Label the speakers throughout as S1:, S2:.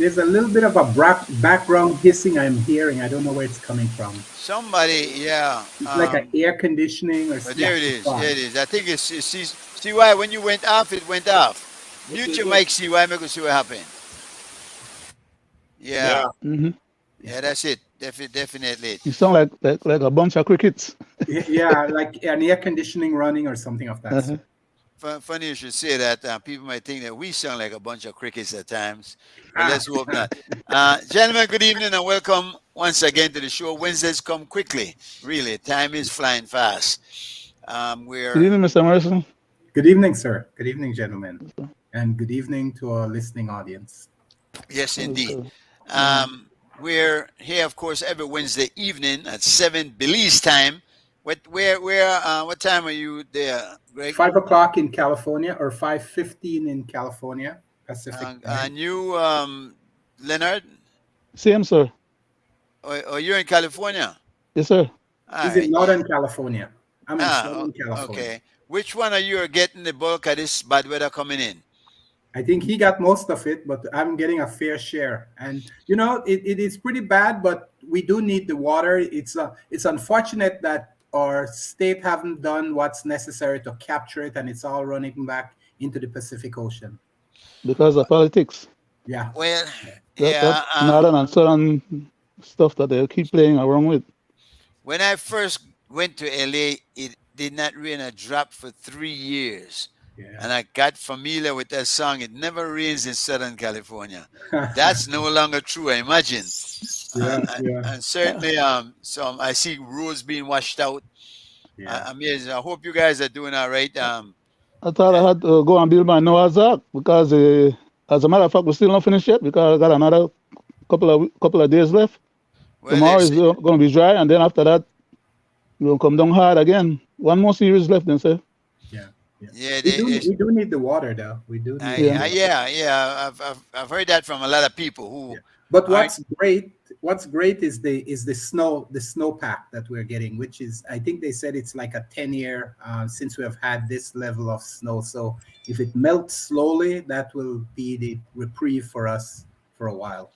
S1: There's a little bit of a background hissing I'm hearing. I don't know where it's coming from.
S2: Somebody, yeah.
S1: It's like an air conditioning or
S2: But
S1: yeah,
S2: there it
S1: the
S2: is. There
S1: fan.
S2: it is. I think it's see why when you went off, it went off. Mute your mic, see why, make us see what happened. Yeah,
S3: Yeah.
S4: Mm-hmm.
S2: yeah, that's it. Definitely.
S4: You sound like a bunch of crickets.
S1: Yeah, like an air conditioning running or something of that
S4: Uh-huh.
S1: sort.
S2: Funny you should say that. People might think that we sound like a bunch of crickets at times, but let's hope not. Gentlemen, good evening and welcome once again to the show. Wednesdays come quickly. Really, time is flying fast.
S4: Good
S2: We're
S4: evening, Mr. Morrison.
S1: Good evening, sir. Good evening, gentlemen. And good evening to our listening audience.
S2: Yes, indeed.
S4: Okay.
S2: We're here, of course, every Wednesday evening at 7 Belize time. What time are you there, Greg?
S1: 5 o'clock in California or 5:15 in California, Pacific time.
S2: And you, Leonard,
S4: Same, sir.
S2: or you're in California?
S4: Yes, sir.
S2: All
S1: He's in
S2: right.
S1: Northern California. I'm in
S2: Ah,
S1: Southern California.
S2: okay. Which one are you getting the bulk of this bad weather coming in?
S1: I think he got most of it, but I'm getting a fair share. And it is pretty bad, but we do need the water. It's unfortunate that our state haven't done what's necessary to capture it, and it's all running back into the Pacific Ocean.
S4: Because of politics.
S1: Yeah.
S2: Well,
S4: That
S2: yeah.
S4: northern and southern stuff that they keep playing around with.
S2: When I first went to LA, it did not rain a drop for 3 years.
S1: Yeah.
S2: And I got familiar with that song. It never rains in Southern California. That's no longer true, I imagine. And certainly, some I see roads being washed out.
S1: Yeah.
S2: Amazing. I hope you guys are doing all right.
S4: I thought I had to go and build my Noah's Ark because, as a matter of fact, we're still not finished yet because I got another couple of days left.
S2: Well,
S4: Tomorrow
S2: they
S4: is
S2: say-
S4: going to be dry, and then after that, we're going to come down hard again. One more series left, then, sir.
S2: yeah,
S1: We do need the water, though. We do need the water.
S2: yeah. I've heard that from a lot of people who.
S1: But
S2: Aren't-
S1: what's great is the snowpack that we're getting, which is, I think they said it's like a 10-year since we have had this level of snow. So if it melts slowly, that will be the reprieve for us for a while.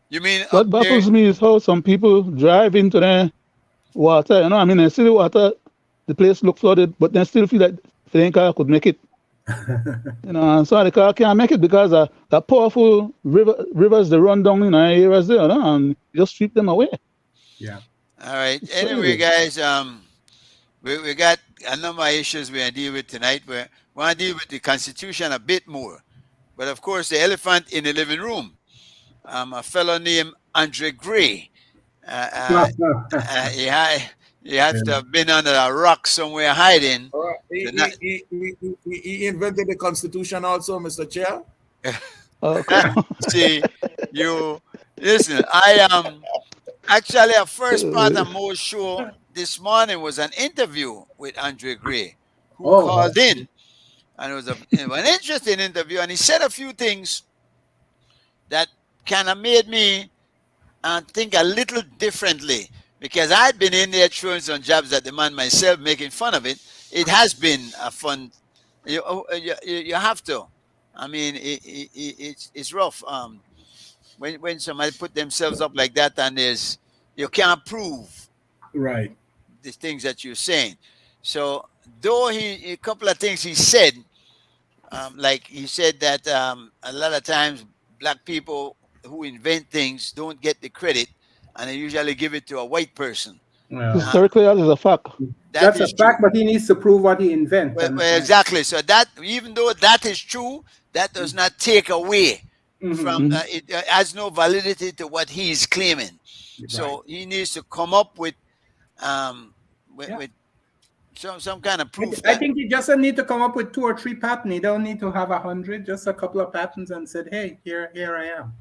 S2: You mean
S4: What
S2: up there?
S4: baffles me is how some people drive into the water. I mean, in city water, the place look flooded, but they still feel like the car could make it. And so the car can't make it because the powerful rivers they run down in our areas there, and just sweep them away.
S1: Yeah.
S2: All right.
S4: It's
S2: Anyway,
S4: crazy.
S2: guys, we got a number of issues we're going to deal with tonight. We want to deal with the Constitution a bit more. But of course, the elephant in the living room, a fellow named Andre Gray. He has to have been under a rock somewhere hiding.
S3: All right. He invented the Constitution also, Mr. Chair.
S4: Okay.
S2: See, you listen. I actually a first part of Mo's show this morning was an interview with Andre Gray, who called in, and it was an interesting interview. And he said a few things that kind of made me think a little differently, because I'd been in there throwing some jabs at the man myself, making fun of it. It has been a fun. You have to. I mean, it's rough. When somebody put themselves up like that, and you can't prove
S1: Right.
S2: the things that you're saying. So though a couple of things he said, like he said that a lot of times black people who invent things don't get the credit, and they usually give it to a white person.
S4: Historically, that is a fact.
S1: That's a
S2: is true.
S1: fact, but he needs to prove what he invents.
S2: Well, exactly. So that, even though that is true, that does not take away from it. Has no validity to what he is claiming. So he needs to come up with with some kind of proof.
S1: I think he just need to come up with 2 or 3 patents. He don't need to have 100, just a couple of patents, and said, "Hey, here I am."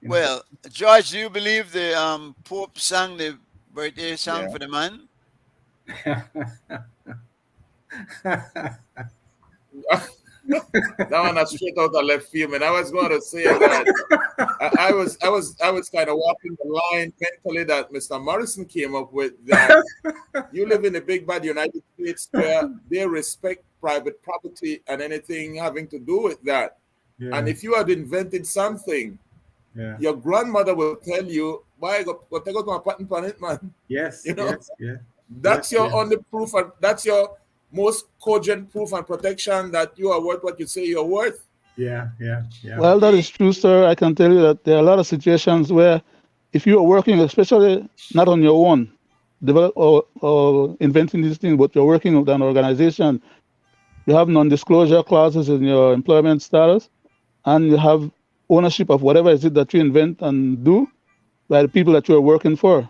S2: Well, George, do you believe the Pope sang the birthday song for the man?
S3: That one that's straight out of left field, man. I was going to say that I was kind of walking the line mentally that Mr. Morrison came up with, that you live in the big bad United States where they respect private property and anything having to do with that. And if you had invented something
S1: Yeah.
S3: your grandmother will tell you, "Why go take out my patent on it, man?"
S1: Yes.
S3: You know,
S1: Yes. Yeah.
S3: that's
S1: Yes,
S3: your
S1: yes.
S3: only proof, and that's your most cogent proof and protection that you are worth what you say you're worth.
S1: Yeah. Yeah. Yeah.
S4: Well, that is true, sir. I can tell you that there are a lot of situations where if you are working, especially not on your own, develop or inventing these things, but you're working with an organization, you have non-disclosure clauses in your employment status, and you have ownership of whatever is it that you invent and do by the people that you are working for.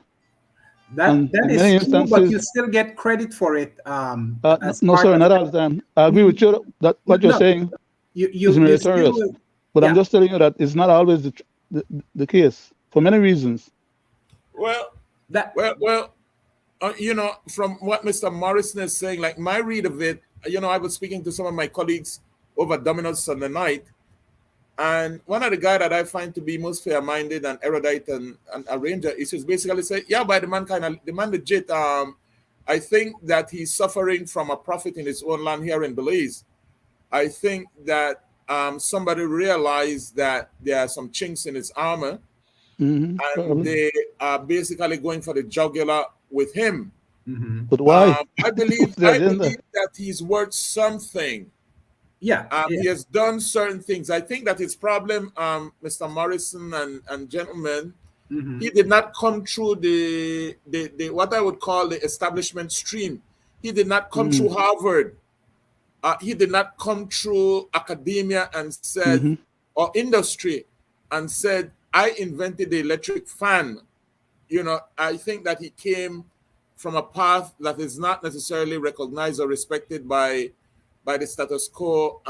S4: And
S1: That
S4: in
S1: is
S4: many
S1: true, but you
S4: instances,
S1: still get credit for it. As
S4: no,
S1: part
S4: sir,
S1: of
S4: not all the time. I agree with you that what you're
S1: no,
S4: saying is
S1: you still
S4: meritorious, but I'm
S1: yeah.
S4: just telling you that it's not always the case for many reasons.
S3: Well,
S1: That
S3: well, you know, from what Mr. Morrison is saying, like my read of it, you know, I was speaking to some of my colleagues over Domino's Sunday night, and one of the guy that I find to be most fair-minded and erudite and arranger is just basically say, yeah, but the man legit. I think that he's suffering from a profit in his own land here in Belize. I think that somebody realized that there are some chinks in his armor, and
S4: Probably.
S3: they are basically going for the jugular with him.
S1: mhm.
S4: But why?
S3: I
S4: What's the agenda?
S3: believe that he's worth something.
S1: Yeah.
S3: He
S1: Yeah.
S3: has done certain things. I think that his problem, Mr. Morrison and gentlemen,
S1: Mhm.
S3: he did not come through the what I would call the establishment stream. He did not come through Harvard. He did not come through academia and said,
S4: Mhm.
S3: or industry, and said, I invented the electric fan. You know, I think that he came from a path that is not necessarily recognized or respected by the status quo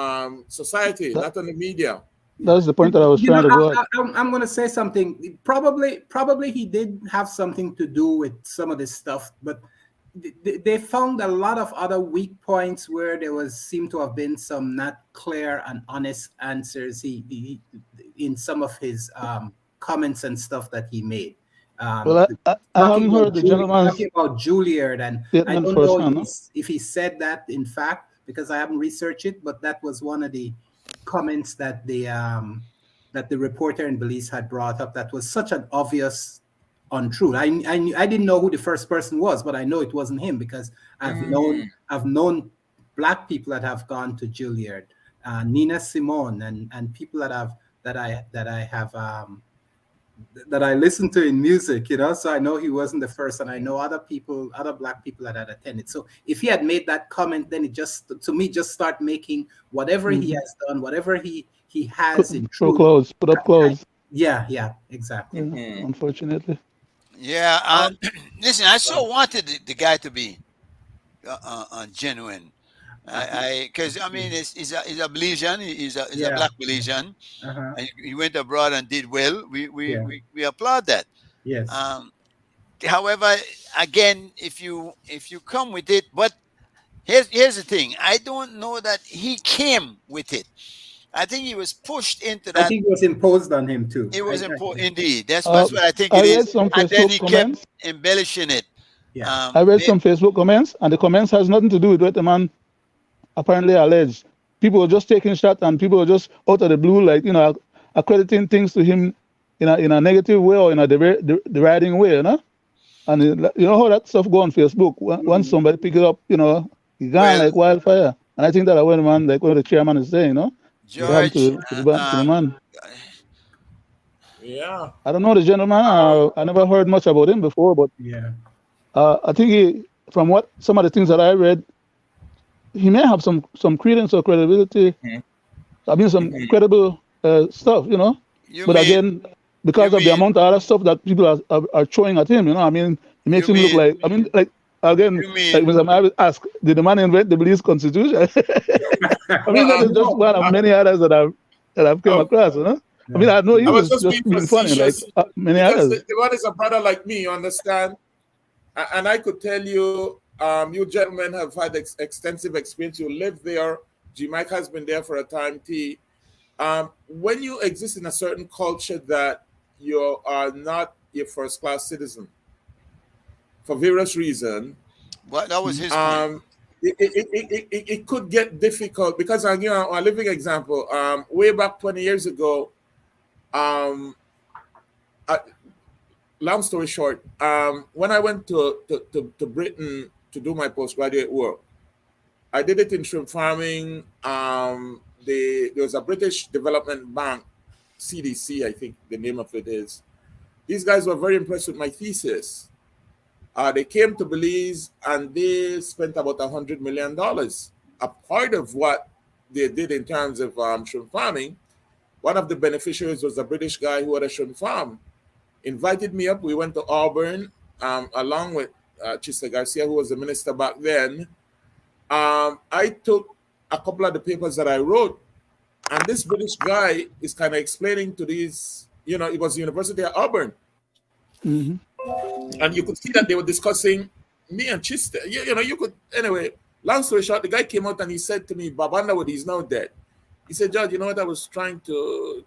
S3: society,
S4: That,
S3: not in the media.
S4: that's the point that I was
S1: You know,
S4: trying to go at.
S1: I'm going to say something. Probably he did have something to do with some of this stuff, but they found a lot of other weak points where there was seemed to have been some not clear and honest answers in some of his comments and stuff that he made.
S4: Well, I haven't heard the gentleman's
S1: Talking about Juilliard, and I
S4: statement
S1: don't know
S4: firsthand. No?
S1: if he said that in fact, because I haven't researched it, but that was one of the comments that the reporter in Belize had brought up. That was such an obvious untruth. I didn't know who the first person was, but I know it wasn't him because I've known black people that have gone to Juilliard, Nina Simone, and people that I have that I listen to in music, you know, so I know he wasn't the first, and I know other black people that had attended. So if he had made that comment, then it just, to me, just start making whatever he has done, whatever he has in
S4: Show
S1: truth.
S4: clothes, put up clothes.
S1: Yeah, exactly.
S4: Unfortunately.
S2: Yeah. Listen, I so wanted the guy to be genuine. Because I mean, he's a Belizean. He's a
S1: Yeah.
S2: black Belizean.
S1: Uh-huh.
S2: And he went abroad and did well. We
S1: Yeah.
S2: applaud that.
S1: Yes.
S2: However, again, if you come with it, but here's the thing: I don't know that he came with it. I think he was pushed into
S1: I
S2: that.
S1: think it was imposed on him too.
S2: It was
S1: I-
S2: important, indeed. That's what I think
S4: I
S2: it
S4: read
S2: is.
S4: some
S2: And then
S4: Facebook
S2: he
S4: comments.
S2: kept embellishing it.
S1: Yeah.
S4: I read some Facebook comments, and the comments has nothing to do with what the man apparently alleged. People were just taking shots, and people were just out of the blue, like, you know, accrediting things to him in a negative way or in a deriding way, you know. And you know how that stuff go on Facebook. Once somebody pick it up, you know, it gone like wildfire. And I think that when man, like what the chairman is saying, you know,
S2: George,
S4: to the man.
S3: Yeah.
S4: I don't know the gentleman. I never heard much about him before, but
S1: Yeah.
S4: I think from what some of the things that I read, he may have some credence or credibility. I mean, some credible stuff, you know. But again, because of the amount of other stuff that people are throwing at him, you know, I mean, it makes him look like, I mean, like, again, like Mr. Marvin asked, did the man invent the Belize Constitution? I mean, that is just one of many others that I've come across, you know. I mean, I know he was just being funny, like many others.
S3: The one is a brother like me, you understand? And I could tell you, you gentlemen have had extensive experience. You live there. G. Mike has been there for a time. T. When you exist in a certain culture that you are not a first-class citizen for various reasons,
S2: well, that was his point.
S3: It could get difficult because, you know, a living example, way back 20 years ago, long story short, when I went to Britain to do my postgraduate work, I did it in shrimp farming. There was a British Development Bank, CDC, I think the name of it is. These guys were very impressed with my thesis. They came to Belize and they spent about $100 million. A part of what they did in terms of shrimp farming, one of the beneficiaries was a British guy who had a shrimp farm. Invited me up. We went to Auburn along with Chista Garcia, who was the minister back then. I took a couple of the papers that I wrote, and this British guy is kind of explaining to these, it was the University of Auburn. And you could see that they were discussing me and Chista. Anyway, long story short, the guy came out and he said to me, Bob Underwood, he's now dead. He said, George, you know what I was trying to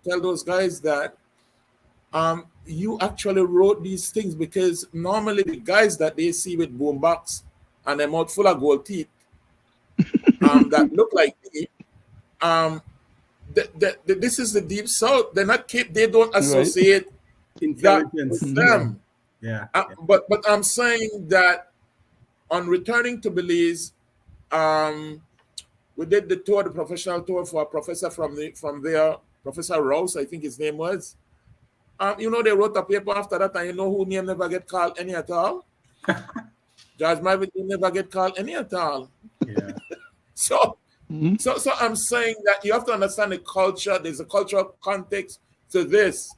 S3: tell those guys that you actually wrote these things, because normally the guys that they see with boombox and their mouth full of gold teeth that look like me, this is the Deep South. They're not they don't associate
S1: intelligence
S3: that with them.
S1: Yeah.
S3: But I'm saying that on returning to Belize, we did the tour, the professional tour for a professor from there, Professor Rouse, I think his name was. They wrote a paper after that, and who name never get called any at all? George Marvin never get called any at all.
S1: Yeah.
S3: So I'm saying that you have to understand the culture. There's a cultural context to this.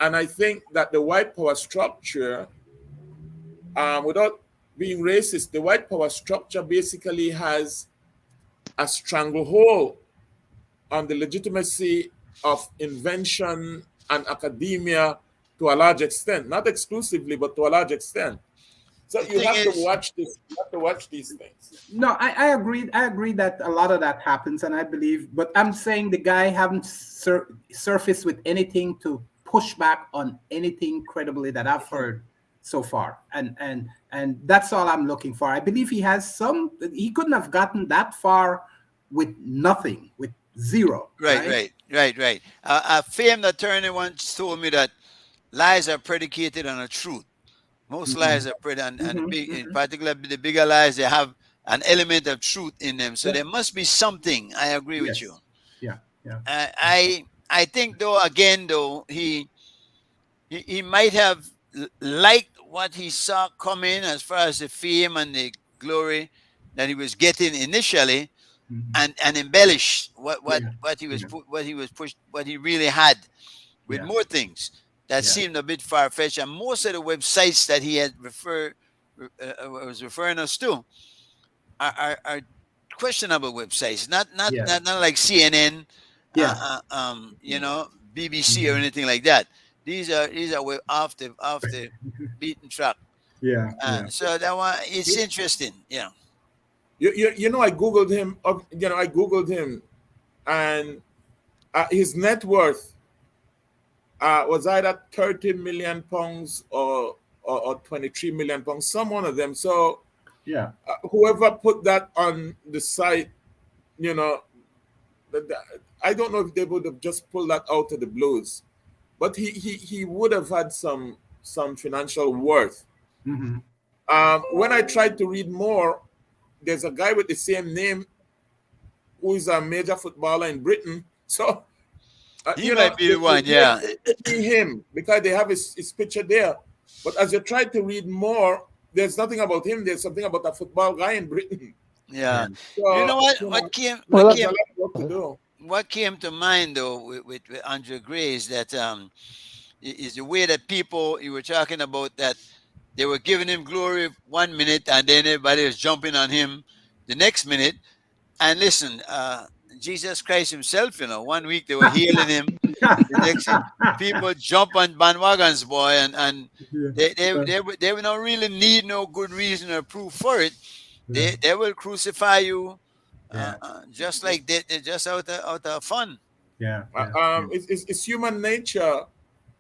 S3: And I think that the white power structure, without being racist, the white power structure basically has a stranglehold on the legitimacy of invention and academia to a large extent, not exclusively, but to a large extent. So you have to watch this. You have to watch these things.
S1: No, I agree. I agree that a lot of that happens, and I believe. But I'm saying the guy haven't surfaced with anything to push back on anything credibly that I've heard so far, and that's all I'm looking for. I believe he has some. He couldn't have gotten that far with nothing, with zero.
S2: Right. A famed attorney once told me that lies are predicated on a truth. Most lies are predicated, and in particular the bigger lies, they have an element of truth in them. So there must be something. I agree with you.
S1: Yeah.
S2: I think though he might have liked what he saw coming as far as the fame and the glory that he was getting initially, and embellished what he really had with more things that seemed a bit far-fetched. And most of the websites that he had was referring us to are questionable websites, not like CNN, BBC or anything like that. These are off the beaten track. So that one, it's interesting. Yeah.
S3: I googled him. And his net worth was either 30 million pounds or 23 million pounds. Some one of them. So whoever put that on the site, I don't know if they would have just pulled that out of the blues, but he would have had some financial worth. When I tried to read more, there's a guy with the same name who is a major footballer in Britain. So
S2: he might be the one,
S3: him, because they have his picture there. But as you try to read more, there's nothing about him. There's something about a football guy in Britain.
S2: Yeah.
S3: So,
S2: you know what? What came to mind though with Andre Gray is that is the way that people, you were talking about, that they were giving him glory 1 minute and then everybody was jumping on him the next minute. And listen, Jesus Christ himself, 1 week they were healing him. The next people jump on bandwagons, boy, and they will not really need no good reason or proof for it. They will crucify you just like they just out of fun.
S3: It's human nature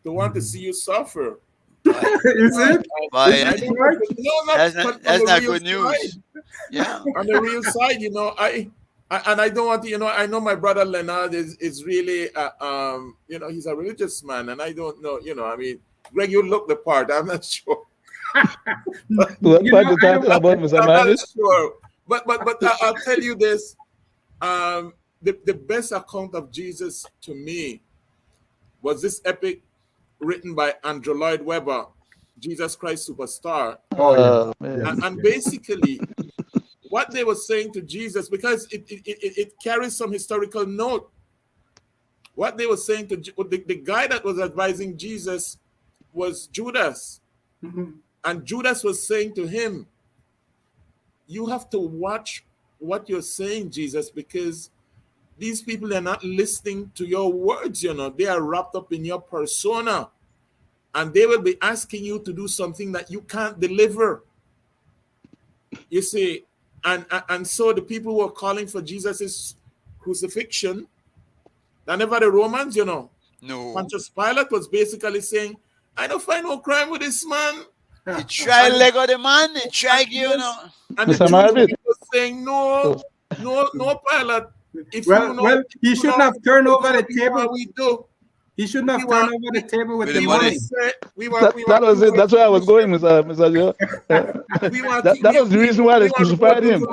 S3: to want to see you suffer.
S1: Is it?
S2: That's not good news. Yeah.
S3: On the real side, And I don't want to, I know my brother Leonard is really, he's a religious man, and I don't know, I mean, Greg, you look the part. I'm not sure.
S4: What part you talking about, Mr.
S3: I'm not
S4: Marvis?
S3: sure. But I'll tell you this. The best account of Jesus to me was this epic written by Andrew Lloyd Webber, Jesus Christ Superstar.
S4: Man.
S3: And basically, what they were saying to Jesus, because it carries some historical note. What they were saying to the guy that was advising Jesus was Judas.
S1: Mhm.
S3: And Judas was saying to him, you have to watch what you're saying, Jesus, because these people are not listening to your words, They are wrapped up in your persona. And they will be asking you to do something that you can't deliver. You see, and so the people who are calling for Jesus' crucifixion, and never the Romans,
S2: No.
S3: Pontius Pilate was basically saying, I don't find no crime with this man.
S2: He tried Lego the man, he tried
S3: And the
S4: Mr.
S3: Jewish
S4: Marvin.
S3: people were saying, no, Pilate. If
S1: Well, he shouldn't have turned over the table.
S3: We do.
S1: He shouldn't have turned over the table with
S2: with
S1: the
S2: the
S1: money.
S2: money.
S4: That was it. That's where I was going, Mr. Joe. That was the reason why they crucified him.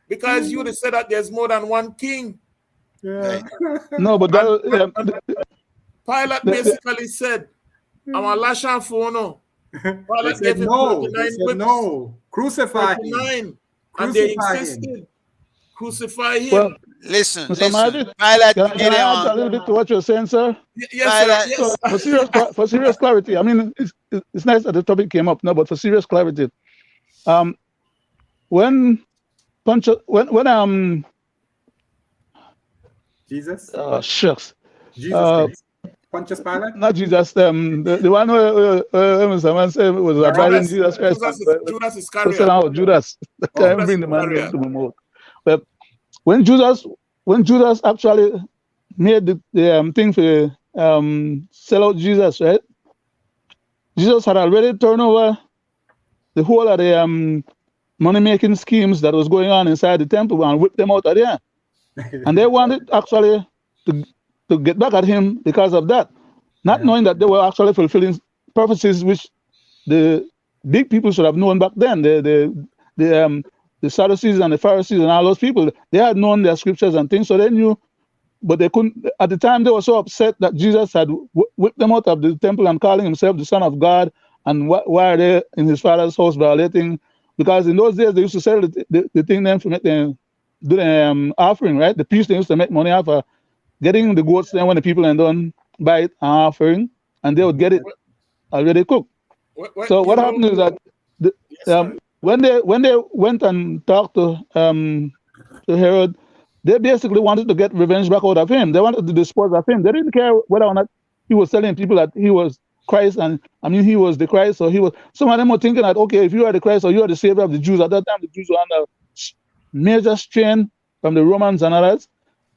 S3: Because you said that there's more than one king.
S1: Yeah.
S4: No, but that,
S3: Pilate basically said, I'm a lash and phono.
S1: They
S3: Pilate
S1: said
S3: gave him
S1: no.
S3: 39
S1: They said
S3: whips.
S1: no. Crucify him.
S3: 39. And they
S1: Crucify him.
S3: insisted. Crucify him.
S4: well,
S2: Listen,
S4: Mr. Marvin,
S2: Pilate
S4: can
S2: get
S4: I
S2: him
S4: add a
S2: on.
S4: little bit to what you're saying, sir?
S3: Yes, sir.
S2: Pilate-
S3: Yes.
S4: For serious clarity, I mean, it's nice that the topic came up, no, but for serious clarity, when
S1: Jesus?
S4: shucks,
S1: Jesus
S4: uh,
S1: Christ. Pontius Pilate?
S4: not Jesus, the one who someone said was advising Jesus Christ.
S3: Judas
S4: So
S3: Iscariot.
S4: now Judas, can't
S3: Judas
S4: bring the man
S3: Iscariot.
S4: to the mouth. But when Judas actually made the thing for sell out Jesus, right? Jesus had already turned over the whole of the money making schemes that was going on inside the temple and whipped them out of there. And they wanted actually to get back at him because of that, not knowing that they were actually fulfilling prophecies which the big people should have known back then. The Sadducees and the Pharisees and all those people, they had known their scriptures and things, so they knew, but they couldn't. At the time, they were so upset that Jesus had whipped them out of the temple and calling himself the Son of God. And why are they in his father's house violating? Because in those days, they used to sell the thing then for make them do the offering, right? The priests, they used to make money off of getting the goats then when the people and done buy it and offering, and they would get it already cooked. So what happened is that when they went and talked to Herod, they basically wanted to get revenge back out of him. They wanted to dispose of him. They didn't care whether or not he was telling people that he was Christ, and I mean he was the Christ, or he was. Some of them were thinking that, okay, if you are the Christ or you are the savior of the Jews, at that time the Jews were under major strain from the Romans and others,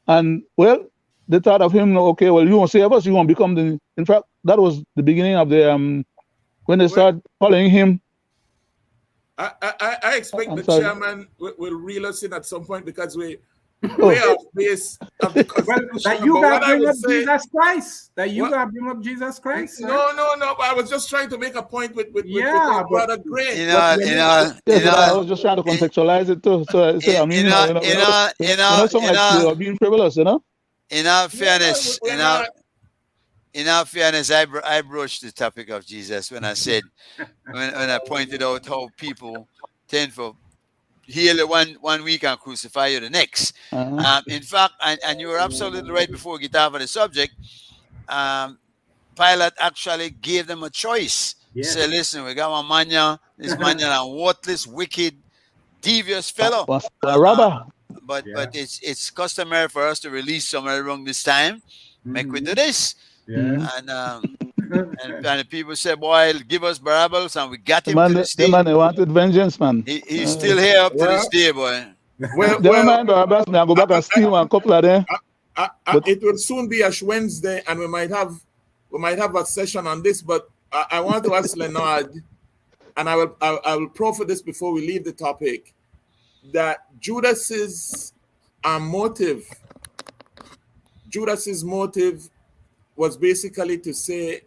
S4: and well, they thought of him, okay, well, you won't save us, you won't become the. In fact, that was the beginning of the when they started following him.
S3: I expect
S4: I'm
S3: the
S4: sorry.
S3: chairman will reel us in at some point because we off base of the
S1: Well,
S3: constitution.
S1: that you
S3: But
S1: got
S3: what
S1: to
S3: I
S1: bring
S3: would
S1: up
S3: say,
S1: Jesus Christ. That you
S3: What?
S1: got to bring up Jesus Christ. Sir.
S3: no. But I was just trying to make a point with
S1: Yeah,
S3: my
S1: but-
S3: brother Gray.
S4: Yes, but I was just trying to contextualize it too. So I mean, sound like they are being frivolous, you know.
S2: In all fairness,
S3: we're
S2: in
S3: not.
S2: all fairness, I broached the topic of Jesus when I said, when I pointed out how people tend to heal you one week and crucify you the next. In fact, and you were absolutely right before we get off of the subject, Pilate actually gave them a choice.
S1: Yes.
S2: Say, listen, we got one man, this man a worthless, wicked, devious fellow.
S4: A robber.
S2: But
S1: Yeah.
S2: but it's customary for us to release somewhere around this time. Make we do this.
S1: Yeah.
S2: And the people say, boy, give us Barabbas, and we got
S4: The
S2: him
S4: man,
S2: to this
S4: the
S2: day.
S4: man, they wanted vengeance, man.
S2: He's still here up to this
S3: Well,
S2: day, boy.
S3: Well,
S4: Never mind, Barabbas, man. I go back and steal one couple of them.
S3: it will soon be Ash Wednesday, and we might have a session on this. But I want to ask Leonard, and I will proffer this before we leave the topic, that Judas's motive, Judas's motive was basically to say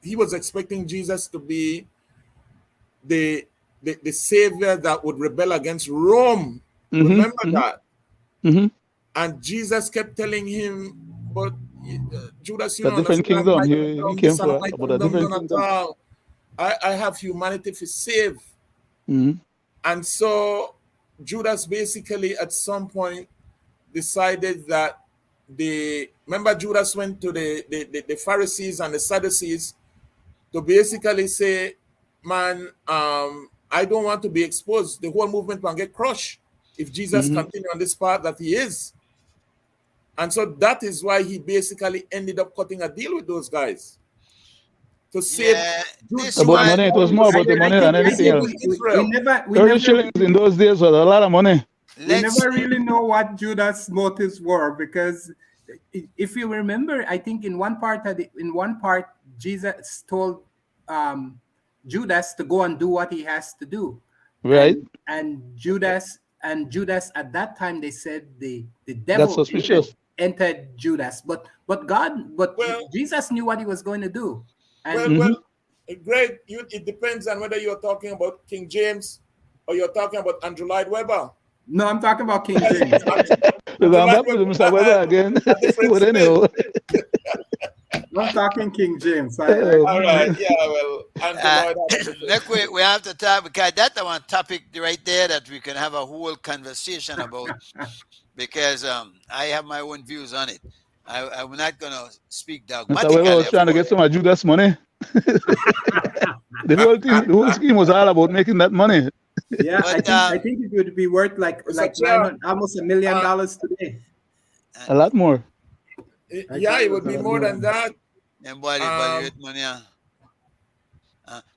S3: he was expecting Jesus to be the savior that would rebel against Rome. Remember that? And Jesus kept telling him, but Judas, you
S4: A
S3: know,
S4: different kingdom. He came for about a different kingdom.
S3: I have humanity to save. And so Judas basically at some point decided that remember Judas went to the Pharisees and the Sadducees to basically say, man, I don't want to be exposed. The whole movement will get crushed if Jesus continue on this path that he is. And so that is why he basically ended up cutting a deal with those guys to save.
S4: About money, it was more about the money than anything else.
S1: We never
S4: 30 shillings in those days was a lot of money.
S1: We never really know what Judas' motives were, because if you remember, I think in one part Jesus told Judas to go and do what he has to do.
S4: Right.
S1: And Judas at that time, they said the devil
S4: That's suspicious.
S1: entered Judas, but Jesus knew what he was going to do.
S3: And Greg, it depends on whether you're talking about King James or you're talking about Andrew Lloyd Webber.
S1: No, I'm talking about King James.
S4: I'm back with Mr. Weber again. But anyhow.
S1: I'm talking King James.
S3: All right, yeah, well,
S2: we have to talk, because that's one topic right there that we can have a whole conversation about, because I have my own views on it. I'm not going to speak dogmatically.
S4: Mr. Weber was trying to get some of Judas' money. The whole scheme was all about making that money.
S1: Yeah, but, I think it would be worth almost $1 million today.
S4: A lot more.
S3: Yeah, it would be more than that.
S2: And money.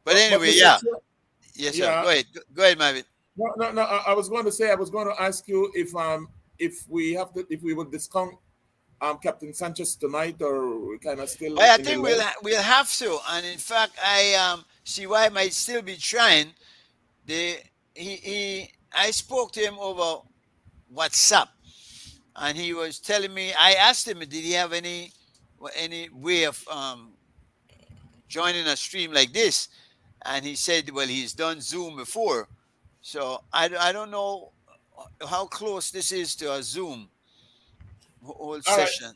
S2: But anyway, yeah. Yes, sir.
S3: Yeah.
S2: Go ahead, Marvin.
S3: No. I was going to ask you if we would discount Captain Sanchez tonight, or we kind of still.
S2: Well, I think we'll have to, and in fact, I see why I might still be trying. I spoke to him over WhatsApp, and he was telling me. I asked him, did he have any way of joining a stream like this, and he said, well, he's done Zoom before, so I don't know how close this is to a Zoom whole session.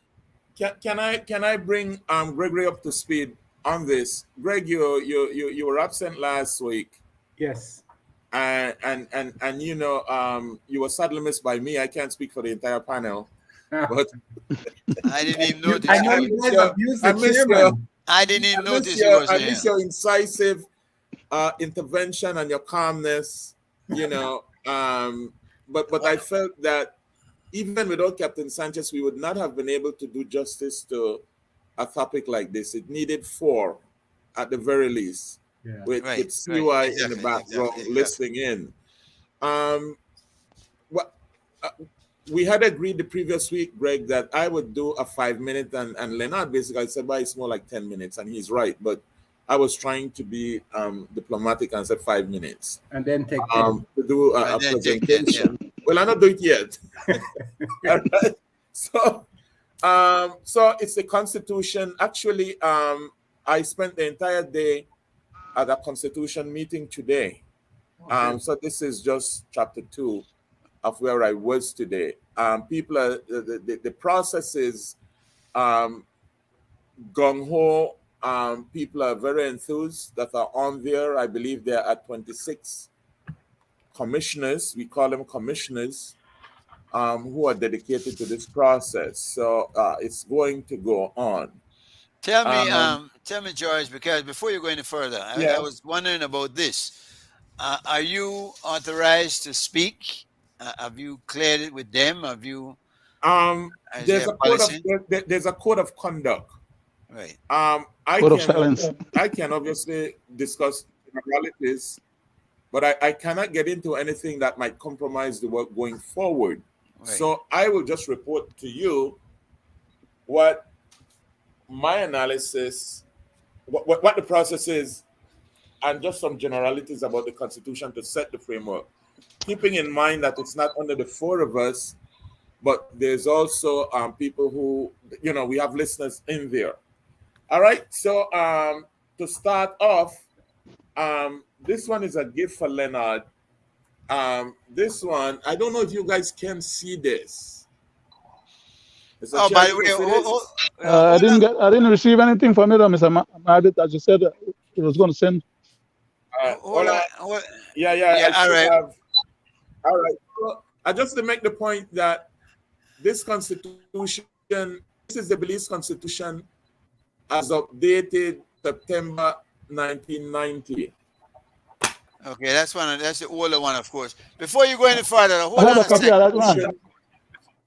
S3: Right. Can I bring Gregory up to speed on this? Greg, you were absent last week.
S1: Yes.
S3: And you know, you were sadly missed by me. I can't speak for the entire panel, but
S2: I didn't even notice. I didn't even notice you was there.
S3: I miss your incisive intervention and your calmness. You know, but I felt that even without Captain Sanchez, we would not have been able to do justice to a topic like this. It needed 4, at the very least. Yeah. With CY in the background listening in. We had agreed the previous week, Greg, that I would do a 5-minute, and Leonard basically said, well, it's more like 10 minutes, and he's right. But I was trying to be diplomatic and said 5 minutes.
S1: And then take
S3: to do a presentation. Well, I'm not doing it yet. All right. So it's the Constitution. Actually, I spent the entire day at a Constitution meeting today. Okay. So this is just chapter 2 of where I was today. People are the process is gung-ho. People are very enthused that are on there. I believe there are 26 commissioners. We call them commissioners, who are dedicated to this process. So it's going to go on.
S2: Tell me, George, because before you go any further, I was wondering about this. Are you authorized to speak? Have you cleared it with them? Have you?
S3: There's a code of conduct.
S2: Right.
S3: I can obviously discuss generalities, but I cannot get into anything that might compromise the work going forward. Right. So I will just report to you what my analysis, what the process is, and just some generalities about the Constitution to set the framework. keeping in mind that it's not only the four of us, but there's also people who, we have listeners in there. All right. So to start off, this one is a gift for Leonard. This one, I don't know if you guys can see this.
S2: Oh, by the way,
S4: I didn't receive anything from it, Mr. Marbit. As you said, it was going to send.
S3: Yeah.
S2: All right.
S3: All right. So, just to make the point that this constitution, this is the Belize Constitution as updated September 1990.
S2: Okay, that's the older one, of course. Before you go any further, hold
S4: I have
S2: on
S4: a copy of that one.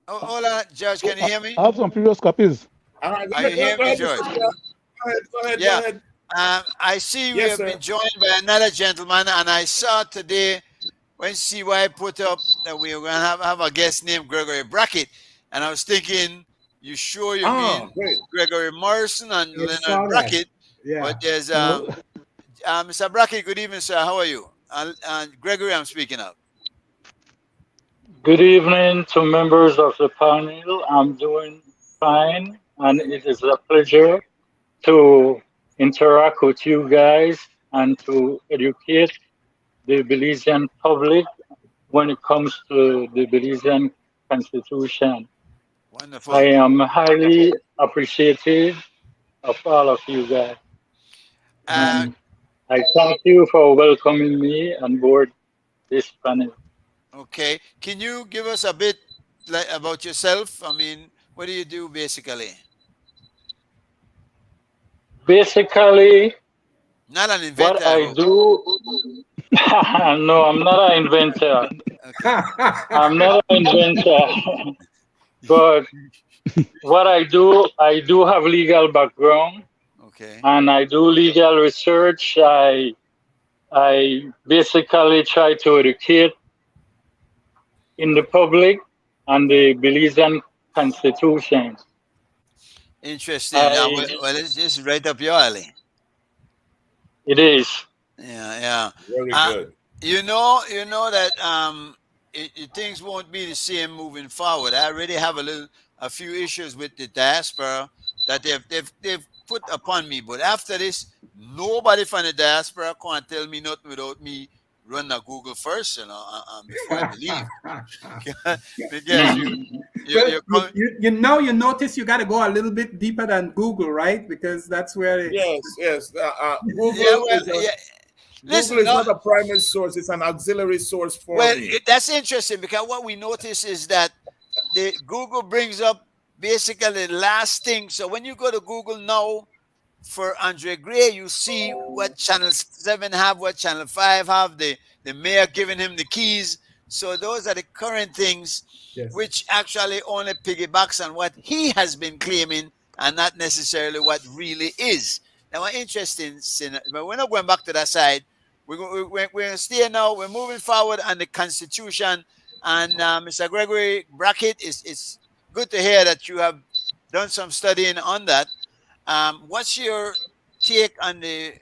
S2: Hold on, George, can you hear me?
S4: I have some previous copies.
S2: Are you hearing me, George?
S3: Go ahead.
S2: I see we have been joined by another gentleman, and I saw today when CY put up that we were going to have a guest named Gregory Brackett, and I was thinking, you sure you mean
S3: great.
S2: Gregory Morrison and
S1: Yes,
S2: Leonard Brackett?
S1: Yeah.
S2: But there's Mr. Brackett. Good evening, sir. How are you? And Gregory, I'm speaking of.
S5: Good evening to members of the panel. I'm doing fine, and it is a pleasure to interact with you guys and to educate the Belizean public when it comes to the Belizean Constitution.
S2: Wonderful.
S5: I am highly appreciative of all of you guys. And I thank you for welcoming me on board this panel.
S2: Okay. Can you give us a bit about yourself? I mean, what do you do basically?
S5: Basically,
S2: Not an inventor.
S5: what I do, no, I'm not an inventor.
S2: Okay.
S5: I'm not an inventor. But what I do have legal background.
S2: Okay.
S5: And I do legal research. I basically try to educate in the public and the Belizean Constitution.
S2: Interesting. Well, it's right up your alley.
S5: It is.
S2: Yeah.
S3: Very good.
S2: You know that things won't be the same moving forward. I already have a few issues with the diaspora that they've put upon me. But after this, nobody from the diaspora can't tell me nothing without me run a Google first, before I believe. Because
S1: you notice you got to go a little bit deeper than Google, right? Because that's where.
S3: Yes. Google is not a primary source; it's an auxiliary source for me.
S2: That's interesting because what we notice is that the Google brings up basically the last thing. So when you go to Google now for Andre Gray, you see what Channel 7 have, what Channel 5 have, the mayor giving him the keys. So those are the current things, which actually only piggybacks on what he has been claiming and not necessarily what really is. Now, we're interested but we're not going back to that side. We're staying now. We're moving forward on the Constitution. And Mr. Gregory Brackett, it's good to hear that you have done some studying on that. What's your take on the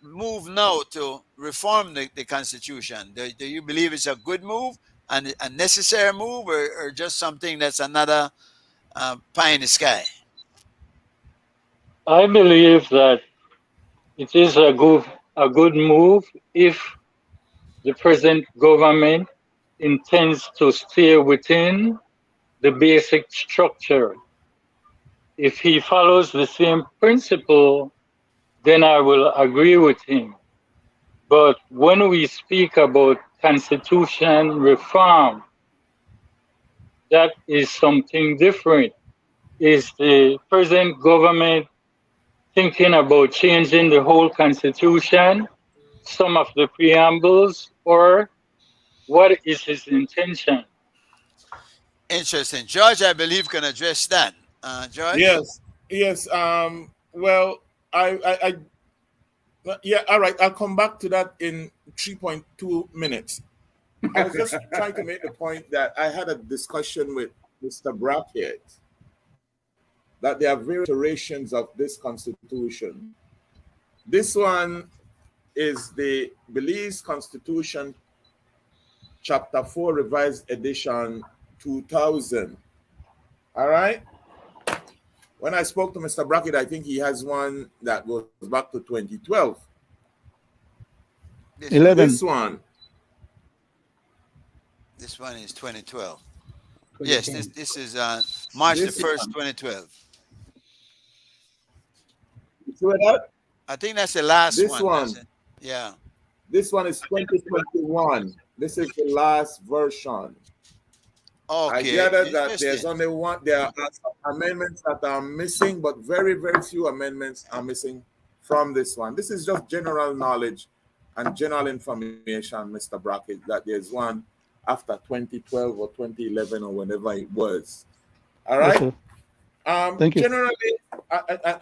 S2: move now to reform the Constitution? Do you believe it's a good move and a necessary move, or just something that's another pie in the sky?
S5: I believe that it is a good move if the present government intends to stay within the basic structure. If he follows the same principle, then I will agree with him. But when we speak about constitution reform, that is something different. Is the present government thinking about changing the whole constitution, some of the preambles, or what is his intention?
S2: Interesting. George, I believe, can address that. George?
S3: Yes. Well, all right. I'll come back to that in 3.2 minutes. I was just trying to make the point that I had a discussion with Mr. Brackett that there are various iterations of this constitution. This one is the Belize Constitution Chapter 4, Revised Edition 2000. All right. When I spoke to Mr. Brackett, I think he has one that goes back to 2012.
S4: 11.
S2: This one is 2012. Yes, this is March the 1st, 2012.
S3: You see that?
S2: I think that's the last
S3: This
S2: one.
S3: one.
S2: Yeah.
S3: This one is 2021. This is the last version.
S2: Okay.
S3: I gather that there's only one. There are some amendments that are missing, but very, very few amendments are missing from this one. This is just general knowledge and general information, Mr. Brackett, that there's one after 2012 or 2011 or whenever it was. All right.
S4: Okay. Thank you.
S3: Generally,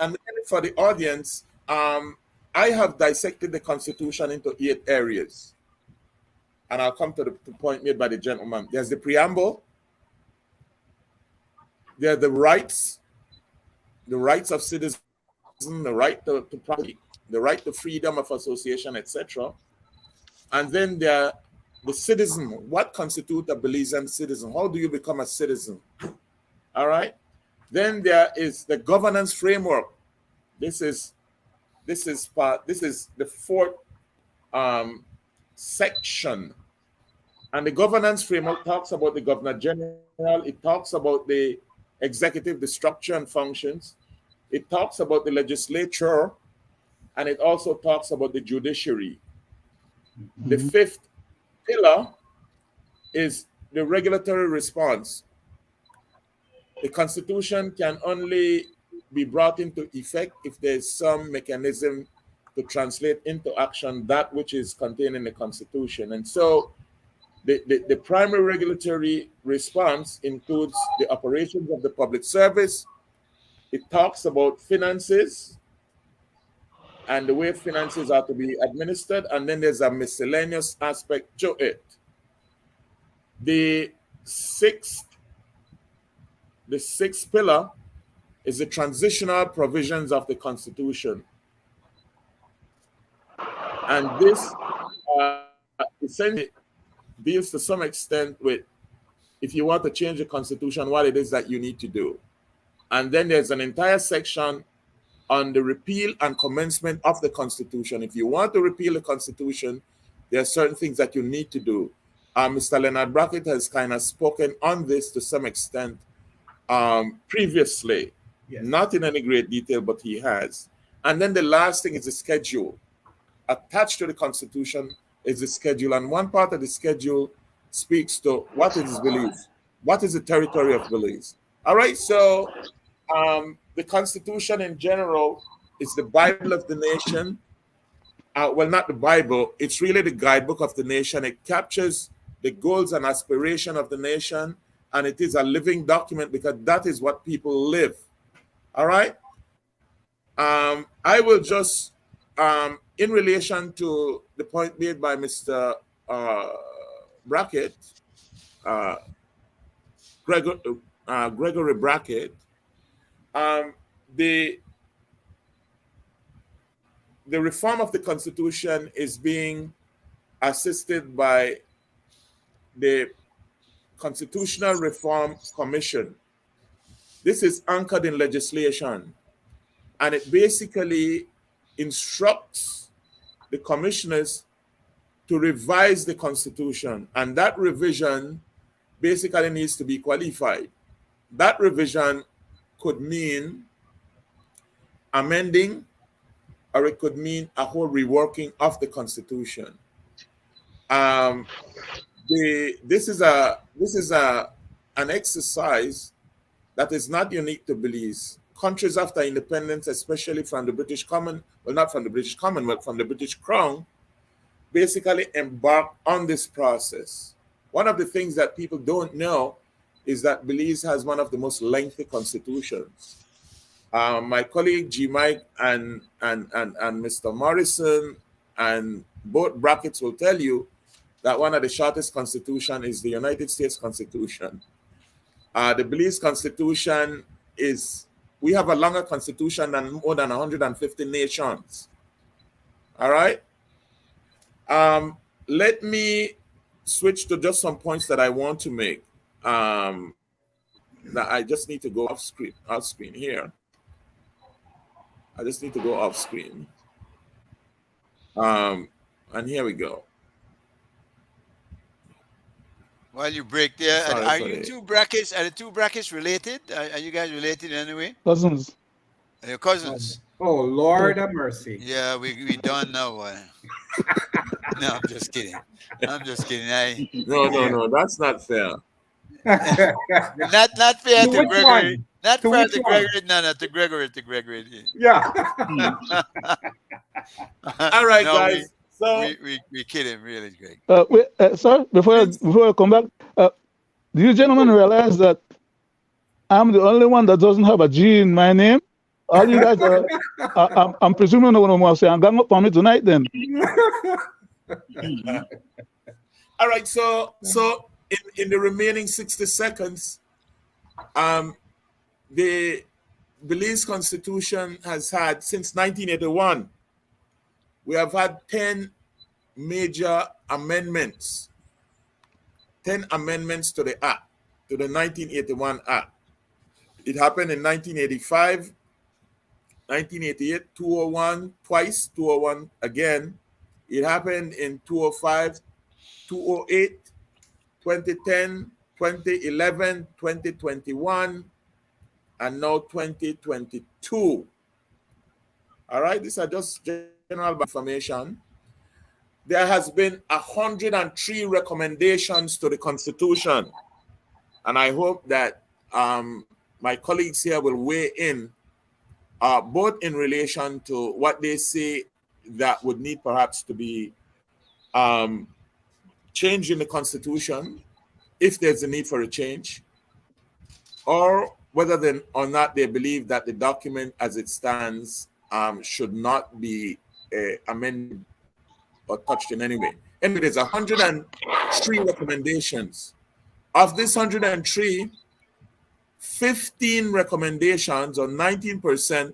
S3: and for the audience, I have dissected the Constitution into 8 areas. And I'll come to the point made by the gentleman. There's the preamble. There are the rights of citizens, the right to property, the right to freedom of association, etc. And then there are the citizen. What constitutes a Belizean citizen? How do you become a citizen? All right. Then there is the governance framework. This is the 4th section. And the governance framework talks about the governor general. It talks about the executive, the structure and functions. It talks about the legislature, and it also talks about the judiciary. Mm-hmm. The 5th pillar is the regulatory response. The Constitution can only be brought into effect if there's some mechanism to translate into action that which is contained in the Constitution. And so the primary regulatory response includes the operations of the public service. It talks about finances and the way finances are to be administered, and then there's a miscellaneous aspect to it. The sixth pillar is the transitional provisions of the Constitution. And this essentially deals to some extent with, if you want to change the Constitution, what it is that you need to do. And then there's an entire section on the repeal and commencement of the Constitution. If you want to repeal the Constitution, there are certain things that you need to do. Mr. Leonard Brackett has kind of spoken on this to some extent previously, yes. Not in any great detail, but he has. And then the last thing is the schedule. Attached to the Constitution is the schedule, and one part of the schedule speaks to what is Belize, what is the territory of Belize. All right, so the Constitution in general is the Bible of the nation. Well, not the Bible, it's really the guidebook of the nation. It captures the goals and aspiration of the nation, and it is a living document because that is what people live. All right. I will just, in relation to the point made by Mr. Brackett, Gregory Brackett, the reform of the Constitution is being assisted by the Constitutional Reform Commission. This is anchored in legislation, and it basically instructs the commissioners to revise the Constitution, and that revision basically needs to be qualified. That revision could mean amending, or it could mean a whole reworking of the Constitution. This is an exercise that is not unique to Belize. Countries after independence, especially from the British Commonwealth, well, not from the British Commonwealth, from the British Crown, basically embarked on this process. One of the things that people don't know is that Belize has one of the most lengthy constitutions. My colleague G. Mike and Mr. Morrison and both Brackets will tell you that one of the shortest constitutions is the United States Constitution. The Belize Constitution is, we have a longer constitution than more than 150 nations. All right. Let me switch to just some points that I want to make. Now I just need to go off screen here. I just need to go off screen. And here we go.
S2: While you break there,
S3: Sorry
S2: are
S3: for
S2: you
S3: the-
S2: two brackets? Are the two brackets related? Are you guys related in any way?
S4: Cousins.
S2: Your cousins?
S1: Oh, Lord have mercy.
S2: Yeah, we done now. No, I'm just kidding. I'm just kidding.
S3: No, that's not fair.
S2: Not fair
S1: To
S2: to
S1: which
S2: Gregory.
S1: one?
S2: Not
S1: To
S2: fair
S1: which
S2: to
S1: one?
S2: Gregory. No, not to Gregory. To Gregory.
S1: Yeah.
S3: All right,
S2: No,
S3: guys. So
S2: we kid him, really, Greg.
S4: Wait, sir, before I come back, do you gentlemen realize that I'm the only one that doesn't have a G in my name? All you guys are, I'm presuming no one will say, I'm gang up on me tonight then.
S3: all right, so in the remaining 60 seconds, the Belize Constitution has had, since 1981, we have had 10 major amendments. 10 amendments to the Act, to the 1981 Act. It happened in 1985, 1988, 201, twice, 201 again. It happened in 205, 208, 2010, 2011, 2021, and now 2022. All right, these are just general information. There has been 103 recommendations to the Constitution, and I hope that my colleagues here will weigh in, both in relation to what they say that would need perhaps to be changed in the Constitution, if there's a need for a change, or whether or not they believe that the document as it stands should not be amended or touched in any way. Anyway, there's 103 recommendations. Of this 103, 15 recommendations, or 19%,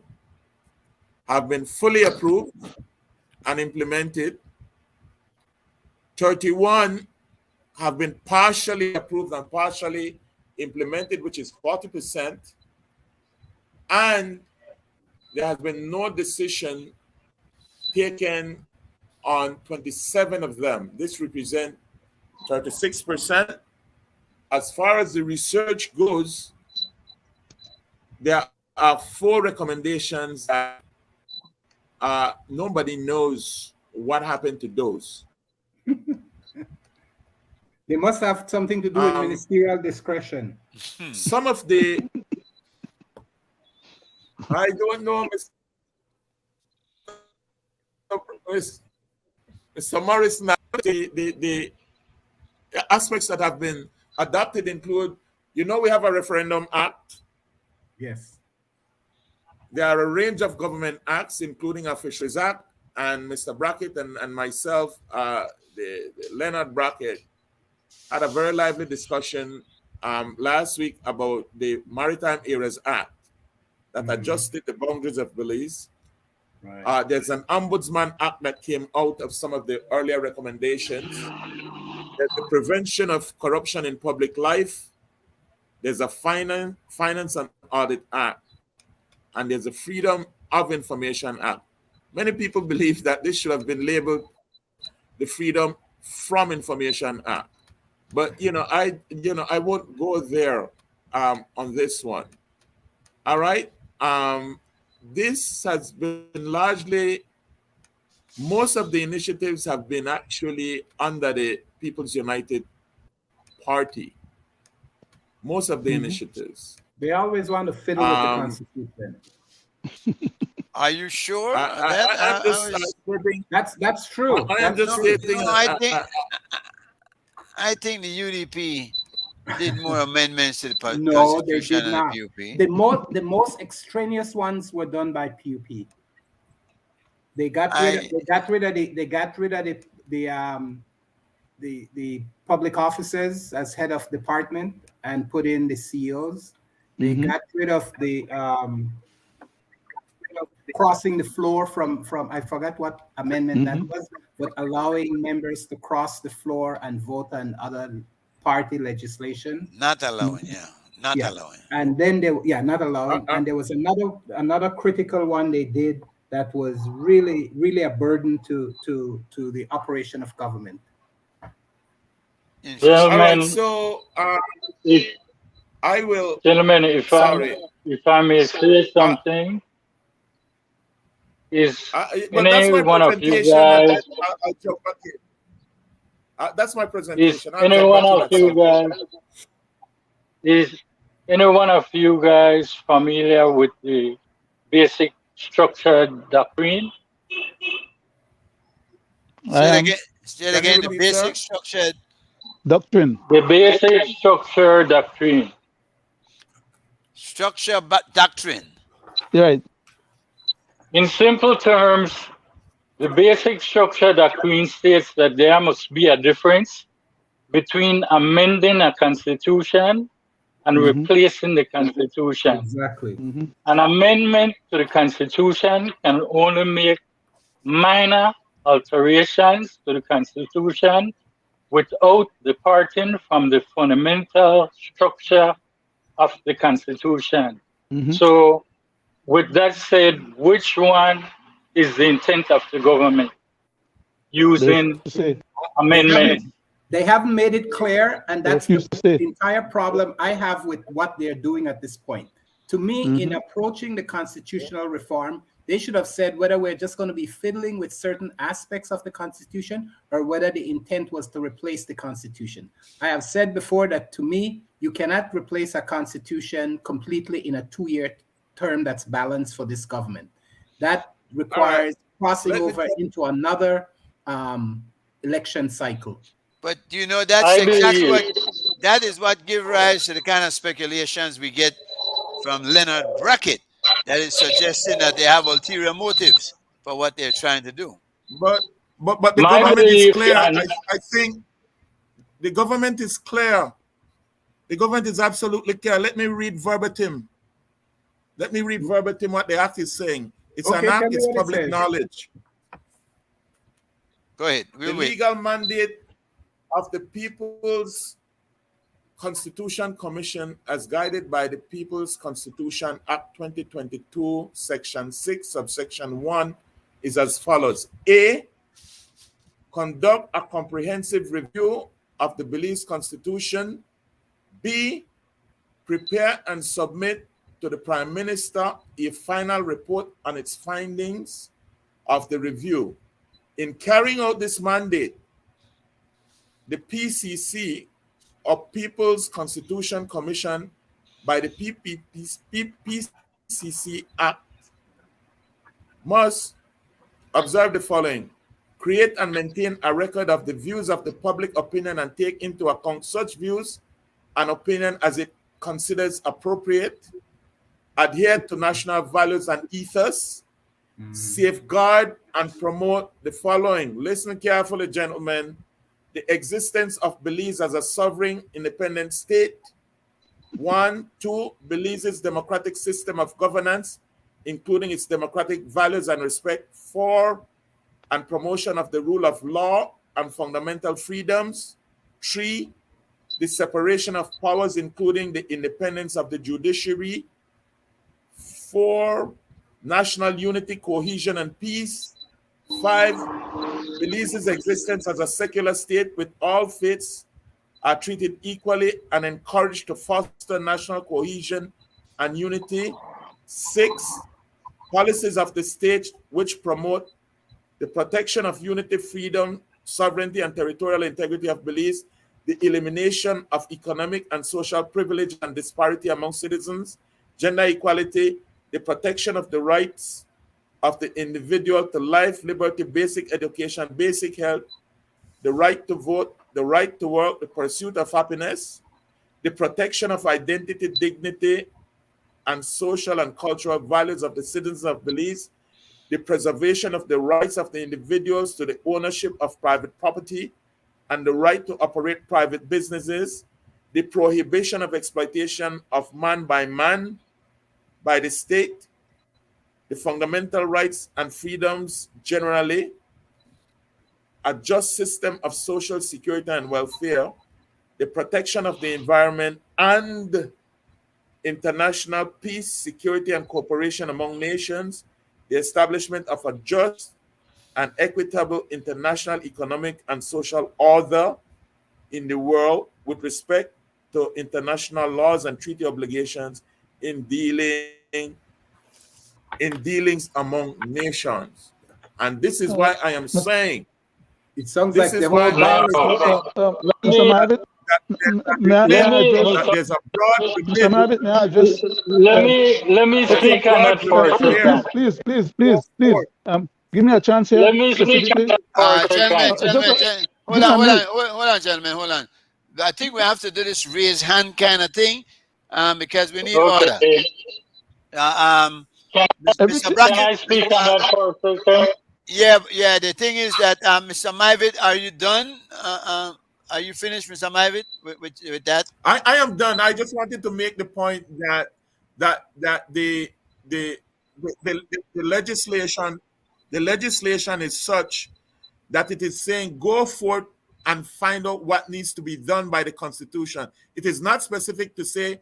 S3: have been fully approved and implemented. 31 have been partially approved and partially implemented, which is 40%. And there has been no decision taken on 27 of them. This represents 36%. As far as the research goes, there are 4 recommendations that nobody knows what happened to those.
S1: They must have something to do with ministerial discretion.
S3: Some of the, I don't know, Mr. Morris, the aspects that have been adopted include, we have a Referendum Act.
S1: Yes.
S3: There are a range of government acts, including a Fisheries Act, and Mr. Brackett and myself, the Leonard Brackett, had a very lively discussion last week about the Maritime Areas Act that adjusted the boundaries of Belize. Right. There's an Ombudsman Act that came out of some of the earlier recommendations. There's the Prevention of Corruption in Public Life. There's a Finance and Audit Act. And there's a Freedom of Information Act. Many people believe that this should have been labeled the Freedom from Information Act. But I won't go there on this one. All right. This has been largely, most of the initiatives have been actually under the People's United Party. Most of the initiatives.
S1: They always want to fiddle with the Constitution.
S2: Are you sure?
S1: That's true.
S3: I am just stating.
S2: I think the UDP did more amendments to the
S1: No, they
S2: Constitution
S1: did
S2: than
S1: not.
S2: the PUP.
S1: The most extraneous ones were done by PUP. They got rid of the public officers as head of department and put in the CEOs. They got rid of crossing the floor from I forgot what amendment that
S4: Mhm.
S1: was, but allowing members to cross the floor and vote on other party legislation.
S2: Not allowing, not
S1: Yeah.
S2: allowing.
S1: And then not allowing.
S3: Uh, uh.
S1: And there was another critical one they did that was really, really a burden to the operation of government.
S2: Interesting.
S3: All right,
S5: Gentlemen,
S3: so
S5: if,
S3: I will.
S5: gentlemen, if
S3: Sorry.
S5: I may say something, is
S3: But that's
S5: any
S3: my
S5: one of you
S3: presentation, and
S5: guys,
S3: I'll jump back in. That's my
S5: is
S3: presentation. I'll
S5: any
S3: jump
S5: one
S3: back in
S5: of
S3: at
S5: you
S3: some
S5: guys, is any one of you guys familiar with the basic structure doctrine?
S4: I
S2: Say it
S4: am.
S2: again. Say it
S3: Can you
S2: again. The
S3: repeat,
S2: basic
S3: sir?
S2: structure.
S4: Doctrine.
S5: The basic structure doctrine.
S2: Structure doctrine.
S4: Right.
S5: In simple terms, the basic structure doctrine states that there must be a difference between amending a constitution and
S4: Mhm.
S5: replacing the constitution.
S1: Exactly.
S4: Mhm.
S5: An amendment to the constitution can only make minor alterations to the constitution without departing from the fundamental structure of the constitution.
S4: Mhm.
S5: So, with that said, which one is the intent of the government
S4: They
S5: using
S4: refuse to say.
S5: amendments?
S1: They haven't made it clear, and
S4: They
S1: that's the
S4: refuse to say.
S1: entire problem I have with what they're doing at this point. To me, in
S4: Mhm.
S1: approaching the constitutional reform, they should have said whether we're just going to be fiddling with certain aspects of the Constitution or whether the intent was to replace the Constitution. I have said before that to me, you cannot replace a Constitution completely in a 2-year term that's balanced for this government. That requires crossing
S3: Let me
S1: over
S3: tell-
S1: into another election cycle.
S2: But you know, that's
S5: I
S2: exactly
S5: believe
S2: that is what give rise to the kind of speculations we get from Leonard Brackett, that is suggesting that they have ulterior motives for what they're trying to do.
S3: But the
S5: my
S3: government is
S5: belief,
S3: clear.
S5: and
S3: I think the government is clear. The government is absolutely clear. Let me read verbatim. Let me read verbatim what the act is saying. It's
S1: Okay,
S3: an
S1: tell
S3: act,
S1: me
S3: it's
S1: what it
S3: public
S1: says.
S3: knowledge.
S2: Go ahead.
S3: The
S2: We'll wait.
S3: legal mandate of the People's Constitution Commission, as guided by the People's Constitution Act 2022, Section 6, subsection 1, is as follows. A, conduct a comprehensive review of the Belize Constitution. B, prepare and submit to the Prime Minister a final report on its findings of the review. In carrying out this mandate, the PCC, or People's Constitution Commission, by the PCC Act, must observe the following: create and maintain a record of the views of the public opinion and take into account such views and opinion as it considers appropriate, adhere to national values and ethos, safeguard and promote the following. Listen carefully, gentlemen. The existence of Belize as a sovereign, independent state. 1, 2, Belize's democratic system of governance, including its democratic values and respect. 4, and promotion of the rule of law and fundamental freedoms. 3, the separation of powers, including the independence of the judiciary. 4, national unity, cohesion, and peace. 5, Belize's existence as a secular state with all faiths are treated equally and encouraged to foster national cohesion and unity. 6, policies of the state which promote the protection of unity, freedom, sovereignty, and territorial integrity of Belize, the elimination of economic and social privilege and disparity among citizens, gender equality, the protection of the rights of the individual to life, liberty, basic education, basic health, the right to vote, the right to work, the pursuit of happiness, the protection of identity, dignity, and social and cultural values of the citizens of Belize, the preservation of the rights of the individuals to the ownership of private property and the right to operate private businesses, the prohibition of exploitation of man by the state, the fundamental rights and freedoms generally, a just system of social security and welfare, the protection of the environment, and international peace, security, and cooperation among nations, the establishment of a just and equitable international economic and social order in the world with respect to international laws and treaty obligations in dealings among nations. And this is why I am saying,
S1: It sounds
S3: this
S1: like
S3: is
S1: the
S3: why
S1: whole
S3: I am
S1: Bible.
S4: Mr. Marvin,
S3: there's a broad
S4: Mr.
S3: remit.
S4: Marvin, may I just
S5: let me speak on that for a second.
S4: please, give me a chance here.
S5: Let me speak on that for a second.
S2: Hold on, gentlemen, hold on. I think we have to do this raise hand kind of thing, because we need order.
S5: Okay.
S2: Mr.
S5: Can
S2: Brackett,
S5: I speak on that for a second?
S2: yeah. The thing is that Mr. Myvitt, are you done? Are you finished, Mr. Myvitt, with that?
S3: I am done. I just wanted to make the point that the legislation is such that it is saying go forth and find out what needs to be done by the Constitution. It is not specific to say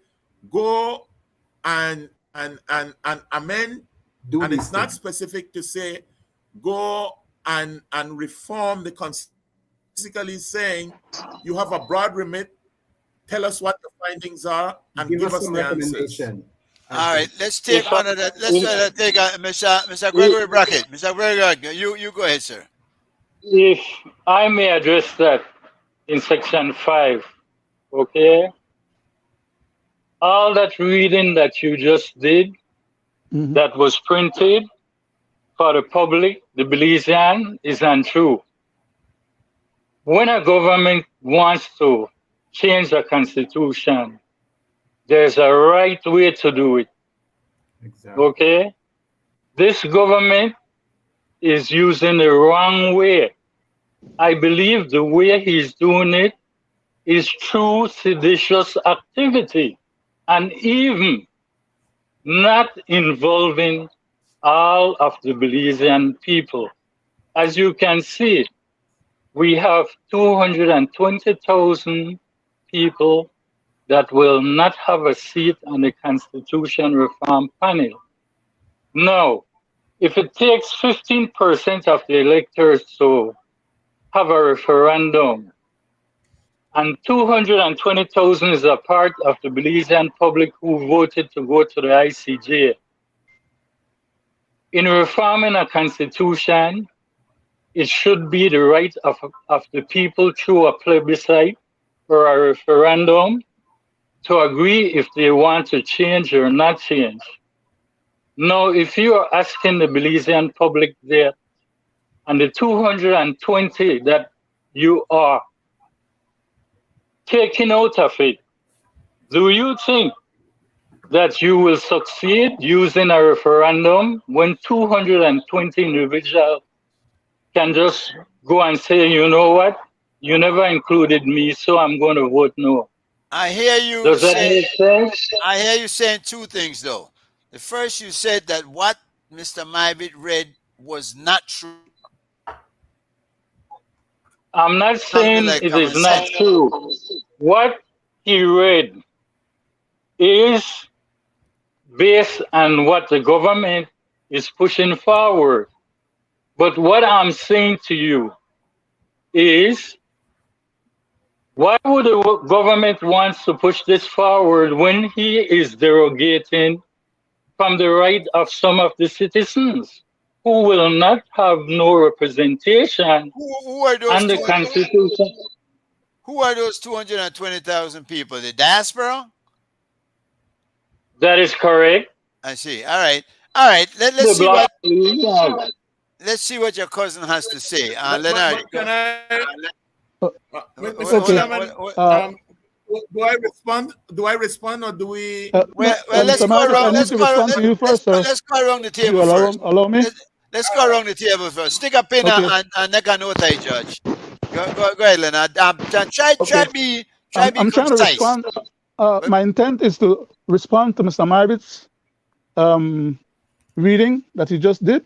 S3: go and amend, and it's not specific to say go and reform the Constitution. Basically saying you have a broad remit, tell us what the findings are, and give us the answers.
S2: All right, let's take one of that. Let's take Mr. Gregory Brackett. Mr. Gregory, you go ahead, sir.
S5: If I may address that in section 5, okay? All that reading that you just did, that was printed for the public, the Belizean, is untrue. When a government wants to change the constitution, there's a right way to do it. Exactly. Okay? This government is using the wrong way. I believe the way he's doing it is through seditious activity and even not involving all of the Belizean people. As you can see, we have 220,000 people that will not have a seat on the Constitution Reform Panel. Now, if it takes 15% of the electors to have a referendum, and 220,000 is a part of the Belizean public who voted to go to the ICJ, in reforming a constitution, it should be the right of the people through a plebiscite or a referendum to agree if they want to change or not change. Now, if you are asking the Belizean public there, and the 220 that you are taking out of it, do you think that you will succeed using a referendum when 220 individuals can just go and say, you know what, you never included me, so I'm going to vote no?
S2: I hear you.
S5: Does that make sense?
S2: I hear you saying two things, though. The first, you said that what Mr. Myvitt read was not true.
S5: I'm not saying it is not true. What he read is based on what the government is pushing forward. But what I'm saying to you is, why would the government want to push this forward when he is derogating from the right of some of the citizens who will not have no representation
S2: who are those
S5: on the Constitution?
S2: Who are those 220,000 people? The diaspora?
S5: That is correct.
S2: I see. All right. Let's see what your cousin has to say. Leonard.
S3: Do I respond? Or do we?
S2: Let's go around. Let's go around the table first.
S4: Allow me.
S2: Let's go around the table first. Stick a pin and make a note, Judge. Go ahead, Leonard. Try be
S4: I'm trying to respond. My intent is to respond to Mr. Myvitt's reading that he just did?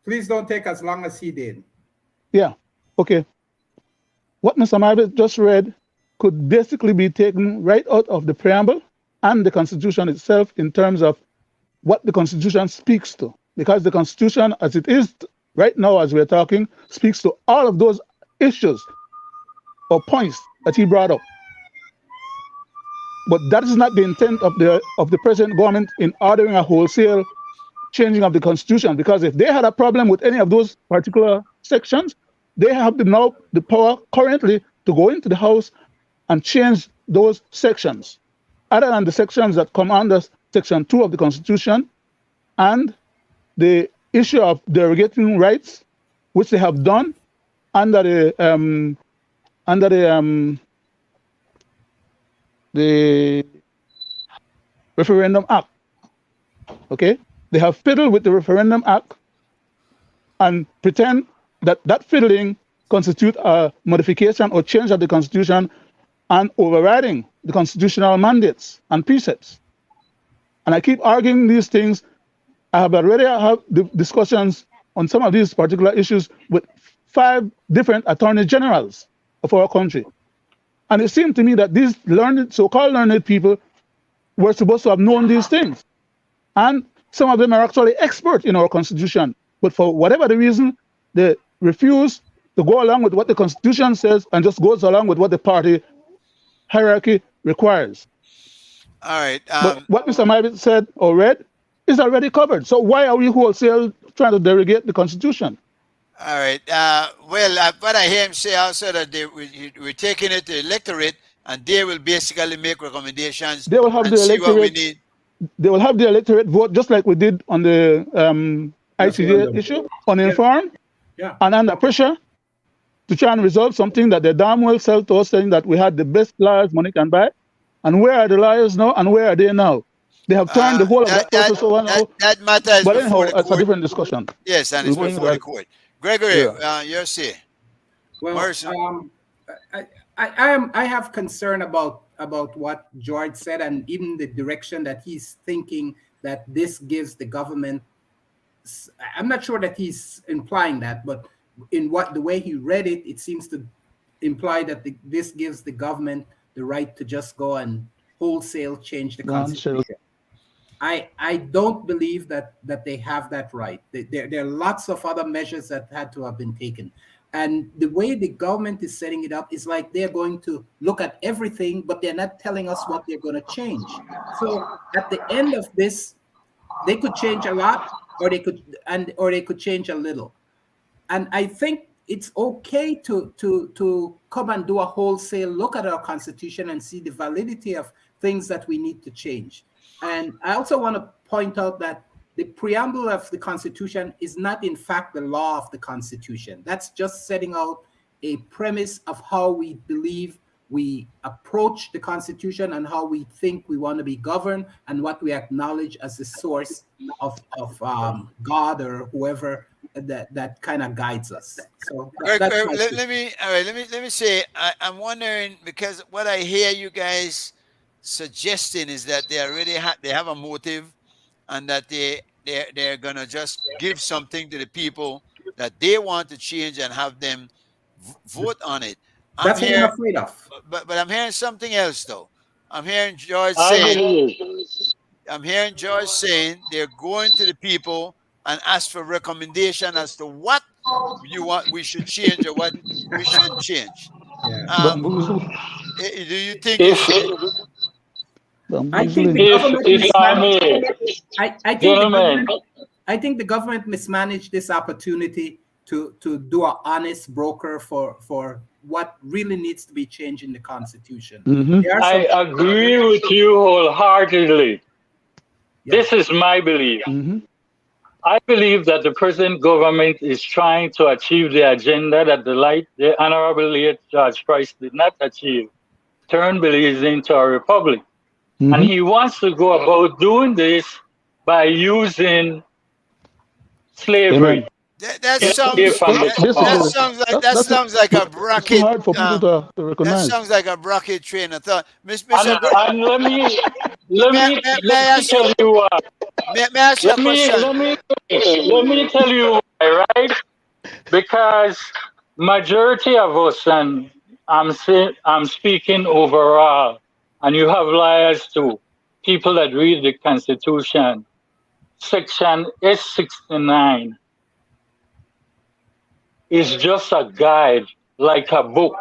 S1: Please don't take as long as he did.
S4: Yeah. Okay. What Mr. Marvitt just read could basically be taken right out of the preamble and the Constitution itself in terms of what the Constitution speaks to. Because the Constitution, as it is right now, as we're talking, speaks to all of those issues or points that he brought up. But that is not the intent of the present government in ordering a wholesale changing of the Constitution. Because if they had a problem with any of those particular sections, they have now the power currently to go into the House and change those sections, other than the sections that come under Section 2 of the Constitution and the issue of derogating rights, which they have done under the Referendum Act. Okay, they have fiddled with the Referendum Act and pretend that that fiddling constitutes a modification or change of the Constitution and overriding the constitutional mandates and precepts. And I keep arguing these things. I have already had the discussions on some of these particular issues with 5 different attorney generals of our country. And it seemed to me that these learned, so-called learned people were supposed to have known these things. And some of them are actually experts in our Constitution. But for whatever the reason, they refuse to go along with what the Constitution says and just goes along with what the party hierarchy requires.
S2: All right.
S4: But what Mr. Marvitt said or read is already covered. So why are we wholesale trying to derogate the Constitution?
S2: All right. What I hear him say also that we're taking it to the electorate and they will basically make recommendations.
S4: They will have
S2: and
S4: the
S2: see what we
S4: electorate.
S2: need.
S4: They will have the electorate vote just like we did on the ICJ issue, uninformed and under pressure to try and resolve something that they damn well sell to us, saying that we had the best lawyers money can buy. And where are the lawyers now? And where are they now? They have turned the whole of that process over now.
S2: That matter is
S4: But
S2: before
S4: anyhow,
S2: the
S4: that's a
S2: court.
S4: different discussion.
S2: Yes, and it's
S4: We're going
S2: before the
S4: back.
S2: court. Gregory,
S4: Yeah.
S2: your say.
S1: Well,
S2: Morrison.
S1: I have concern about what George said and even the direction that he's thinking that this gives the government. I'm not sure that he's implying that, but in the way he read it, it seems to imply that this gives the government the right to just go and wholesale change the Constitution. I don't believe that they have that right. There are lots of other measures that had to have been taken. And the way the government is setting it up is like they're going to look at everything, but they're not telling us what they're going to change. So at the end of this, they could change a lot, or they could change a little. And I think it's okay to come and do a wholesale look at our Constitution and see the validity of things that we need to change. And I also want to point out that the preamble of the Constitution is not, in fact, the law of the Constitution. That's just setting out a premise of how we believe we approach the Constitution and how we think we want to be governed and what we acknowledge as the source of God or whoever that kind of guides us. So
S2: let me say, I'm wondering, because what I hear you guys suggesting is that they already they have a motive, and that they're gonna just give something to the people that they want to change and have them vote on it.
S1: That's what I'm afraid of.
S2: But I'm hearing something else though. I'm hearing George saying they're going to the people and ask for recommendation as to what we should change or what we shouldn't change.
S1: Yeah.
S2: Do you think?
S1: I think the government mismanaged this opportunity to do an honest broker for what really needs to be changed in the Constitution.
S4: Mm-hmm.
S5: I agree with you wholeheartedly. Yeah. This is my belief.
S4: Mm-hmm.
S5: I believe that the present government is trying to achieve the agenda that the Honorable late George Price did not achieve. Turn Belize into a republic. Mm-hmm. And he wants to go about doing this by using slavery.
S2: That sounds like a bracket.
S4: Hard for people to recognize.
S2: That sounds like a bracket train of thought.
S5: And let me let me tell you why.
S2: May I ask you a question?
S5: Let me tell you why, right? Because majority of us, and I'm speaking overall, and you have liars too, people that read the Constitution, Section S69 is just a guide, like a book.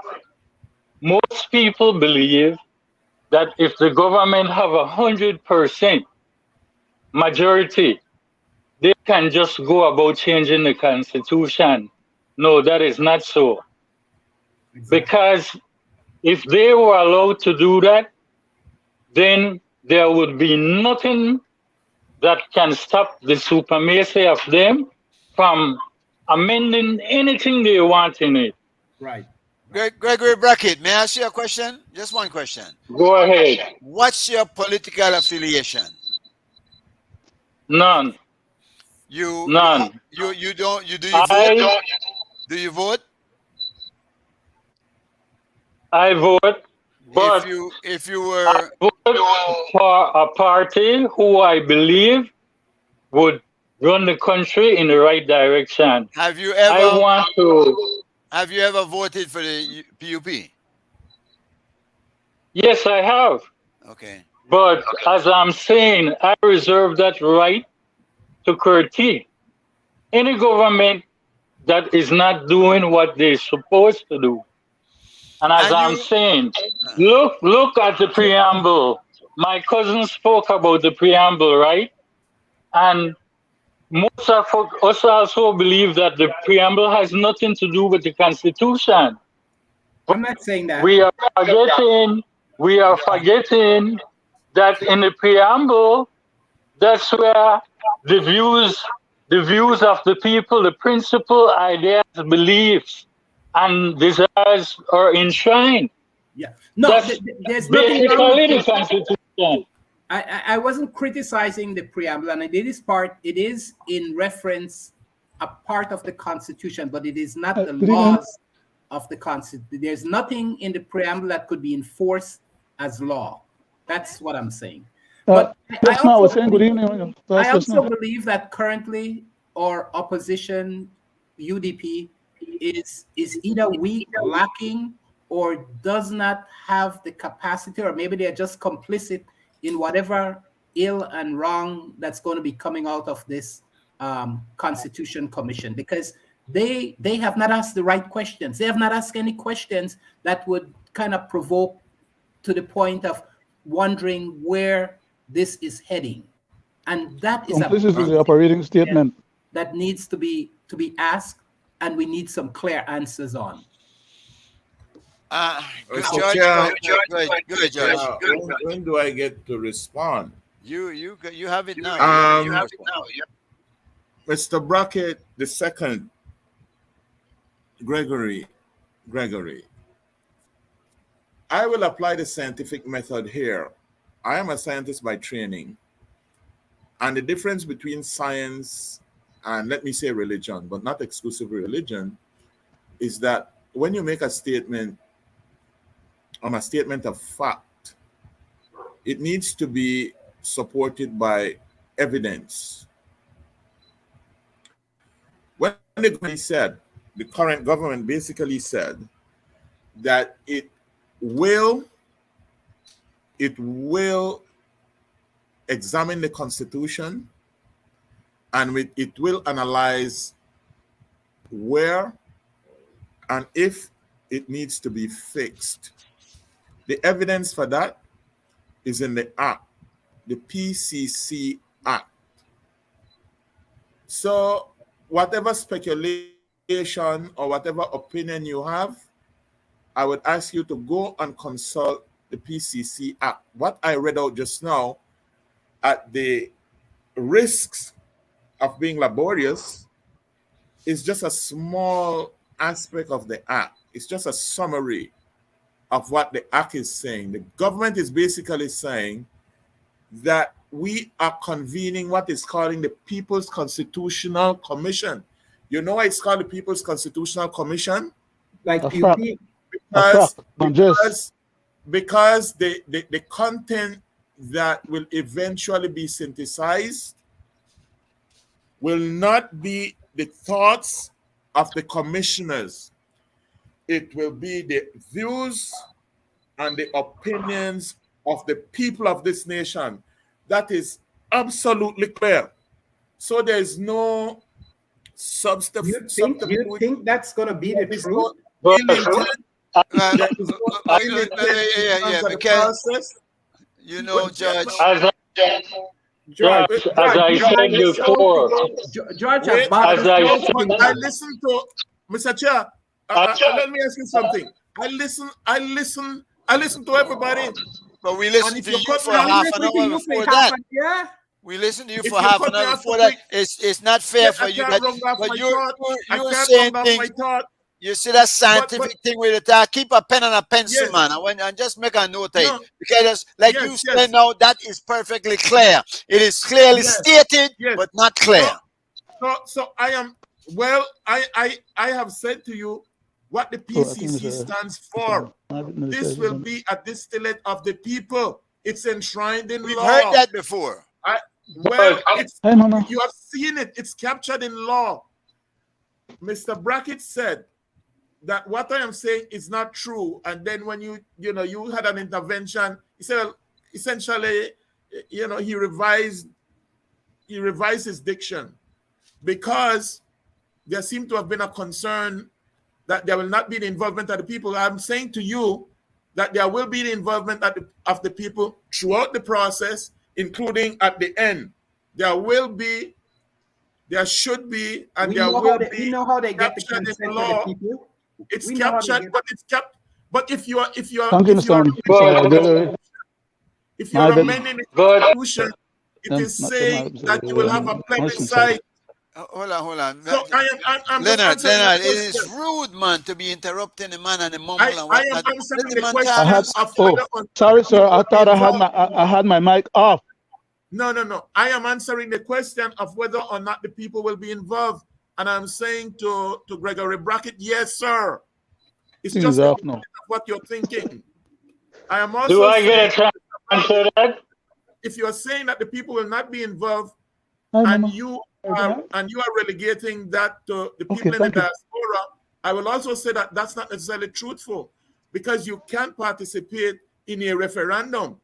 S5: Most people believe that if the government have 100% majority, they can just go about changing the Constitution. No, that is not so. Because if they were allowed to do that, then there would be nothing that can stop the supremacy of them from amending anything they want in it.
S1: Right.
S2: Gregory Brackett, may I ask you a question? Just one question.
S5: Go ahead.
S2: What's your political affiliation?
S5: None. None.
S2: You don't do you vote? Do you vote?
S5: I vote, but
S2: if you were
S5: I vote for a party who I believe would run the country in the right direction.
S2: have you
S5: I
S2: ever voted for the PUP?
S5: Yes, I have.
S2: Okay.
S5: But as I'm saying, I reserve that right to critique any government that is not doing what they're supposed to do. And as I'm saying, look at the preamble. My cousin spoke about the preamble, right? And most of us also believe that the preamble has nothing to do with the Constitution.
S1: I'm not saying that.
S5: We are forgetting that in the preamble, that's where the views of the people, the principal ideas, beliefs, and desires are enshrined.
S1: Yeah. No,
S5: That's
S1: there's nothing wrong
S5: basically
S1: with
S5: the Constitution.
S1: I wasn't criticizing the preamble, and it is in reference a part of the Constitution, but it is not the laws of the Constitution. There's nothing in the preamble that could be enforced as law. That's what I'm saying. But I also believe that currently our opposition, UDP, is either weak, lacking, or does not have the capacity, or maybe they're just complicit in whatever ill and wrong that's going to be coming out of this Constitution Commission, because they have not asked the right questions. They have not asked any questions that would kind of provoke to the point of wondering where this is heading. And that is
S4: the operating statement
S1: that needs to be asked, and we need some clear answers on.
S2: George, George.
S3: When do I get to respond?
S2: You have it now. You have it now.
S3: Mr. Brackett the second, Gregory, I will apply the scientific method here. I am a scientist by training, and the difference between science and, let me say, religion, but not exclusively religion, is that when you make a statement on a statement of fact, it needs to be supported by evidence. When the current government basically said that it will examine the Constitution, and it will analyze where and if it needs to be fixed. The evidence for that is in the Act, the PCC Act. So whatever speculation or whatever opinion you have, I would ask you to go and consult the PCC Act. What I read out just now, at the risks of being laborious, is just a small aspect of the Act. It's just a summary of what the Act is saying. The government is basically saying that we are convening what is calling the People's Constitutional Commission. You know why it's called the People's Constitutional Commission?
S1: Like
S3: because the content that will eventually be synthesized will not be the thoughts of the commissioners. It will be the views and the opinions of the people of this nation. That is absolutely clear. So there is no substitute.
S1: You think that's going to be the
S3: There's
S1: truth?
S3: no
S5: But
S3: ill intent. There is no ill intent under the
S2: because
S3: process.
S2: you know,
S3: But-
S2: Judge.
S5: as
S1: George,
S5: I said before,
S1: George,
S3: Wait,
S5: as I
S3: I listen to Mr. Chair. Let me ask you something. I listen to everybody.
S2: But we
S3: And
S2: listened
S3: if
S2: to
S3: you
S2: you
S3: cut
S2: for
S3: me off,
S2: half an hour before that.
S1: Yeah.
S2: We listened to you
S3: If
S2: for
S3: you
S2: half
S3: cut
S2: an
S3: me
S2: hour
S3: off
S2: before
S3: so
S2: that.
S3: quick,
S2: It's not fair for
S3: I
S2: you.
S3: can't run off
S2: But
S3: my
S2: you're
S3: thought. I
S2: you're
S3: can't
S2: saying
S3: run off my
S2: things.
S3: thought.
S2: You see that scientific thing with it. Keep a pen and a pencil,
S3: Yes.
S2: man. And just make a note of
S3: No.
S2: it. Because like
S3: Yes,
S2: you
S3: yes.
S2: say now, that is perfectly clear. It is clearly
S3: Yes.
S2: stated,
S3: Yes.
S2: but not clear.
S3: So I am I have said to you what the PCC stands for. This will be a distillate of the people. It's enshrined in
S2: We've
S3: law.
S2: heard that before.
S3: Well, it's
S4: Hey, Mama.
S3: you have seen it. It's captured in law. Mr. Brackett said that what I am saying is not true. And then when you had an intervention, he said essentially, he revised his diction because there seemed to have been a concern that there will not be the involvement of the people. I'm saying to you that there will be the involvement of the people throughout the process, including at the end. There should be, and there will be.
S1: We know how they get the
S3: captured in
S1: consent
S3: law.
S1: of the people.
S3: It's
S1: We know how they
S3: captured,
S1: get-
S3: but it's kept. But if you are
S4: Thank you, Mr.
S3: if you're amending the
S5: But-
S3: Constitution, it
S4: No,
S3: is
S4: not
S3: saying
S4: tonight,
S3: that you will have a
S4: Morrison
S3: plebiscite.
S2: Hold on.
S3: So I'm just
S2: Leonard,
S3: answering the
S2: it is
S3: question.
S2: rude, man, to be interrupting the man and the mumble
S3: I
S2: and
S3: am
S2: whatnot.
S3: answering
S2: Let
S3: the
S2: man
S3: question
S2: talk.
S3: of whether or
S4: Sorry, sir. I
S3: not
S4: thought I had
S3: involved.
S4: I had my mic off.
S3: No. I am answering the question of whether or not the people will be involved. And I'm saying to Gregory Brackett, yes, sir. It's
S4: Thing
S3: just
S4: is
S3: the
S4: off
S3: opposite
S4: now.
S3: of what you're thinking. I am
S5: do
S3: also
S5: I get a
S3: saying,
S5: chance to answer that?
S3: if you're saying that the people will not be involved,
S4: Hi,
S3: and
S4: Mama.
S3: you
S4: Okay.
S3: are relegating that to the
S4: Okay,
S3: people in the
S4: thank you.
S3: diaspora, I will also say that that's not necessarily truthful, because you can't participate in a referendum.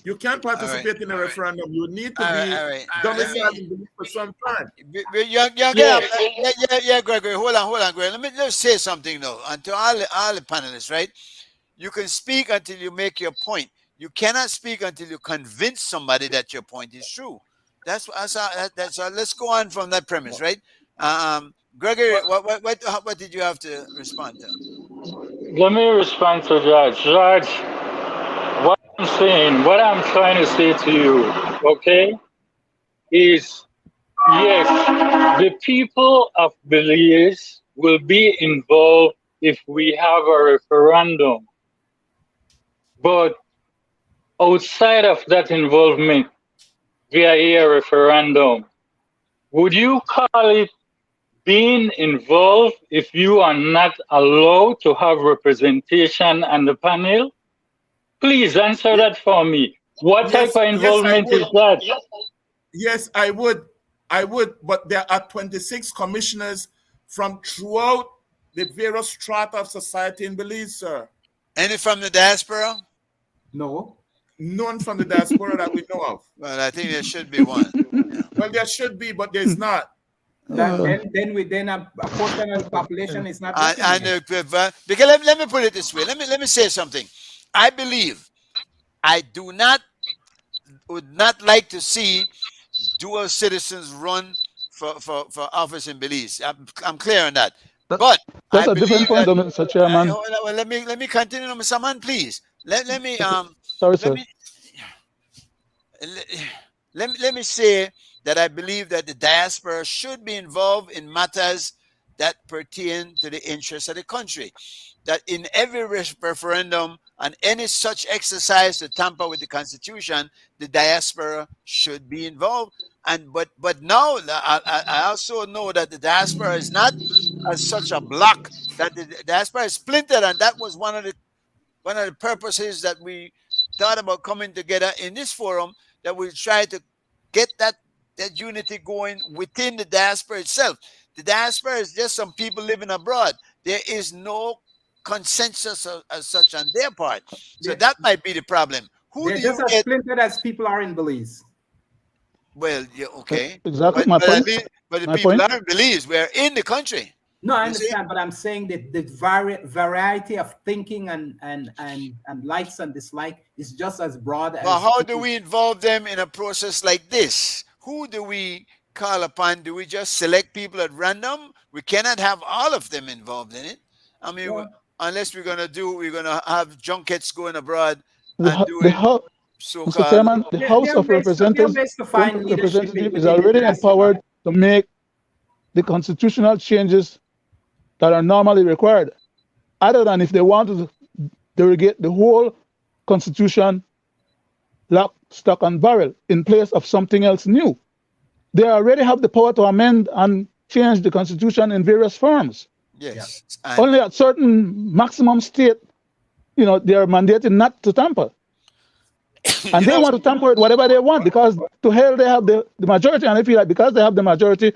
S3: You can't participate in a referendum. You need to
S2: All
S3: be
S2: right.
S3: domiciled in Belize for some time.
S2: Yeah, Gregory. Hold on, Gregory. Let's say something though, and to all the panelists, right? You can speak until you make your point. You cannot speak until you convince somebody that your point is true. That's let's go on from that premise, right? Gregory, what did you have to respond to?
S5: Let me respond to George. George, what I'm trying to say to you, okay, is yes, the people of Belize will be involved if we have a referendum. But outside of that involvement via a referendum, would you call it being involved if you are not allowed to have representation on the panel? Please answer that for me. What
S3: Yes,
S5: type of involvement is that?
S3: Yes, I would. But there are 26 commissioners from throughout the various strata of society in Belize, sir.
S2: Any from the diaspora?
S1: No.
S3: None from the diaspora that we know of.
S2: Well, I think there should be one.
S3: Well, there should be, but there's not.
S1: Then a portion of the population is not.
S2: Because let me put it this way. Let me say something. I believe I would not like to see dual citizens run for office in Belize. I'm clear on that. But
S4: That's
S2: I
S4: a different point,
S2: that,
S4: Mr. Chairman.
S2: let me continue, Mr. Man, please. Let me
S4: Sorry, sir.
S2: let me say that I believe that the diaspora should be involved in matters that pertain to the interests of the country. That in every referendum and any such exercise to tamper with the Constitution, the diaspora should be involved. But now I also know that the diaspora is not as such a block, that the diaspora is splintered, and that was one of the purposes that we thought about coming together in this forum that will try to get that unity going within the diaspora itself. The diaspora is just some people living abroad. There is no consensus as such on their part. So that might be the problem. Who
S1: They're
S2: do
S1: just
S2: you
S1: as
S2: get?
S1: splintered as people are in Belize.
S2: Well, yeah, okay.
S4: Exactly
S2: But,
S4: my
S2: but, I
S4: point.
S2: mean, but the
S4: My
S2: people
S4: point.
S2: are in Belize. We're in the country.
S1: No, I
S2: You see?
S1: understand, but I'm saying that the variety of thinking and likes and dislike is just as broad as.
S2: But how do we involve them in a process like this? Who do we call upon? Do we just select people at random? We cannot have all of them involved in it. I mean,
S1: Yeah.
S2: unless we're gonna have junkets going abroad
S4: The,
S2: and
S4: Ho-
S2: do
S4: the,
S2: it
S4: Ho- Mr.
S2: so-called.
S4: Chairman, the
S1: There
S4: House
S1: are
S4: of
S1: ways to- there are
S4: Representatives,
S1: ways to find leadership
S4: representative is
S1: within the
S4: already
S1: diaspora.
S4: empowered to make the constitutional changes that are normally required, other than if they want to derogate the whole constitution lock, stock, and barrel in place of something else new. They already have the power to amend and change the constitution in various forms.
S2: Yes.
S4: Only at certain maximum state, they are mandated not to tamper. And they want to tamper it whatever they want, because to hell they have the majority, and I feel like because they have the majority,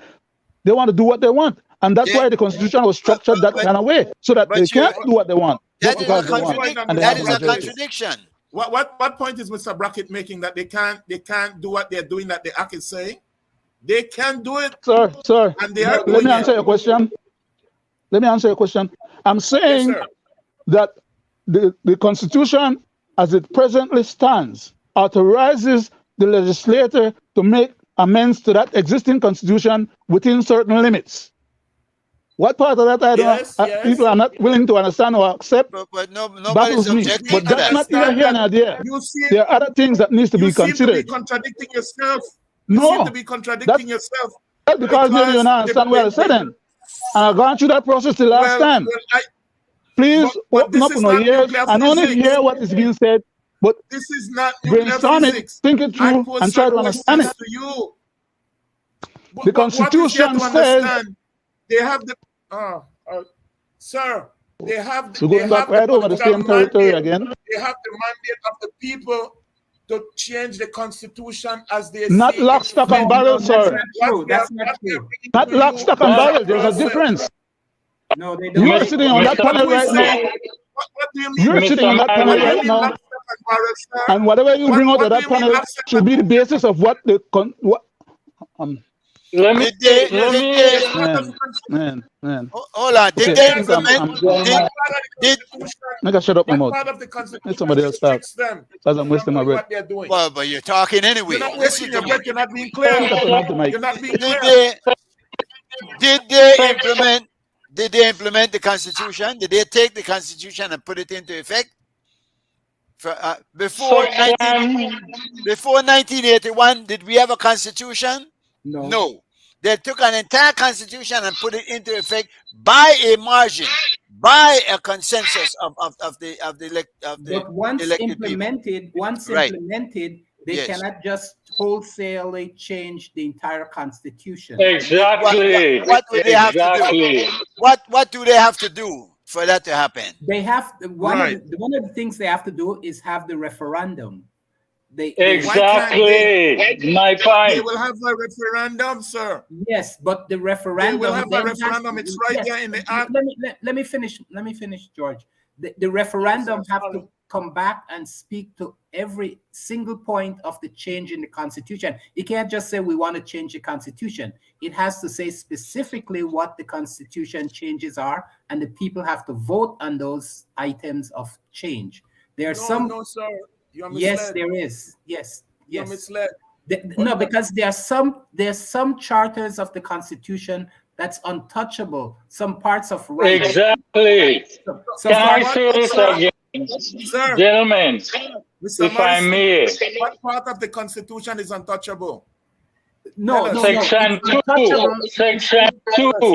S4: they want to do what they want. And that's why the constitution was structured that kind of way, so that they can't do what they want.
S2: That
S4: just
S2: is a
S4: because they want,
S2: contradiction.
S4: and they
S2: That
S4: have
S2: is
S4: the
S2: a
S4: majority.
S2: contradiction.
S3: What point is Mr. Brackett making, that they can't do what they're doing, that the act is saying? They can do it.
S4: Sir,
S3: And they are
S4: let
S3: doing
S4: me answer
S3: it.
S4: your question. I'm
S3: Yes,
S4: saying
S3: sir.
S4: that the Constitution, as it presently stands, authorizes the legislator to make amends to that existing Constitution within certain limits. What part of that
S3: Yes, yes.
S4: people are not willing to understand or accept
S2: But nobody's
S4: baffles me.
S2: objecting
S4: But
S2: to
S4: that's
S2: that.
S4: not either here nor there.
S3: You see,
S4: There are other things that needs to
S3: you
S4: be
S3: seem to be
S4: considered.
S3: contradicting yourself. You
S4: No,
S3: seem to be contradicting yourself.
S4: that's because maybe you don't understand what I said then. And I've gone through that process the last time. Please
S3: but
S4: open
S3: this
S4: up
S3: is
S4: on
S3: not
S4: your ears
S3: nuclear
S4: and only
S3: physics.
S4: hear what is being said, but
S3: This is not nuclear
S4: brainstorm it,
S3: physics.
S4: think it
S3: I
S4: through,
S3: pose
S4: and try to
S3: some
S4: understand
S3: questions
S4: it.
S3: to you.
S4: The
S3: What is there
S4: Constitution
S3: to
S4: says,
S3: understand? They have the sir. They have.
S4: we're going back right over the same territory again.
S3: They have the mandate of the people to change the Constitution as they
S4: Not
S3: see
S4: lock,
S3: it
S4: stock,
S3: fit.
S4: and barrel,
S1: That's
S4: sir.
S1: not true. That's not
S3: What they're
S1: true.
S3: bringing
S4: Not
S3: to
S4: lock,
S3: you
S4: stock, and
S3: is
S4: barrel. There's a
S3: process.
S4: difference.
S1: No, they
S4: You are
S1: don't.
S4: sitting on that
S5: Mr.
S4: panel right now.
S3: What do you mean?
S4: You're sitting on that
S5: Mr.
S4: panel
S3: What do you
S4: right
S3: mean,
S4: now.
S3: lock, stock, and barrel, sir?
S4: And whatever you
S3: What-
S4: bring out
S3: what
S4: of
S3: do
S4: that
S3: you mean,
S4: panel
S3: lock, stock,
S4: should be the basis of what the
S5: Let me
S4: man.
S2: Hold on. Did
S4: Okay,
S2: they
S4: I think I'm
S2: implement?
S4: make a shut up my
S3: What
S4: mouth.
S3: part of the Constitution
S4: Let somebody else talk,
S3: restricts them
S4: because I'm wasting my
S3: from doing
S4: breath.
S3: what they're doing?
S2: But you're talking anyway.
S3: You're not
S2: Listen
S3: wasting
S2: to
S3: your
S2: me.
S3: breath. You're not being
S4: I think I
S3: clear.
S4: turn off the mic.
S3: You're not being
S2: Did
S3: clear.
S2: they implement? Did they implement the Constitution? Did they take the Constitution and put it into effect? Before 1981, did we have a Constitution?
S1: No.
S2: No. They took an entire Constitution and put it into effect by a margin, by a consensus of the
S1: But once
S2: elected
S1: implemented,
S2: Right.
S1: they
S2: Yes.
S1: cannot just wholesalely change the entire constitution.
S5: exactly.
S2: What do they have to do?
S5: exactly.
S2: What do they have to do for that to happen?
S1: They have one
S3: Right.
S1: of the things they have to do is have the referendum.
S5: Exactly. My
S3: They
S5: point.
S3: will have a referendum, sir.
S1: Yes, but the referendum.
S3: They will have a
S1: then has-
S3: referendum. It's right
S1: yes.
S3: there in the act.
S1: Let me finish. Let me finish, George. The referendum have to come back and speak to every single point of the change in the constitution. It can't just say we want to change the constitution. It has to say specifically what the constitution changes are, and the people have to vote on those items of change. There are some.
S3: No, sir. You are misled.
S1: Yes, there is. Yes,
S3: You're
S1: yes.
S3: misled.
S1: No, because there's some charters of the Constitution that's untouchable. Some parts of rights.
S5: Exactly.
S1: Some
S5: Can I
S1: parts-
S5: say this again?
S3: Sir,
S5: Gentlemen,
S3: Mr.
S5: if I
S3: Morrison,
S5: may,
S3: what part of the Constitution is untouchable?
S1: no,
S5: Section
S1: it's untouchable.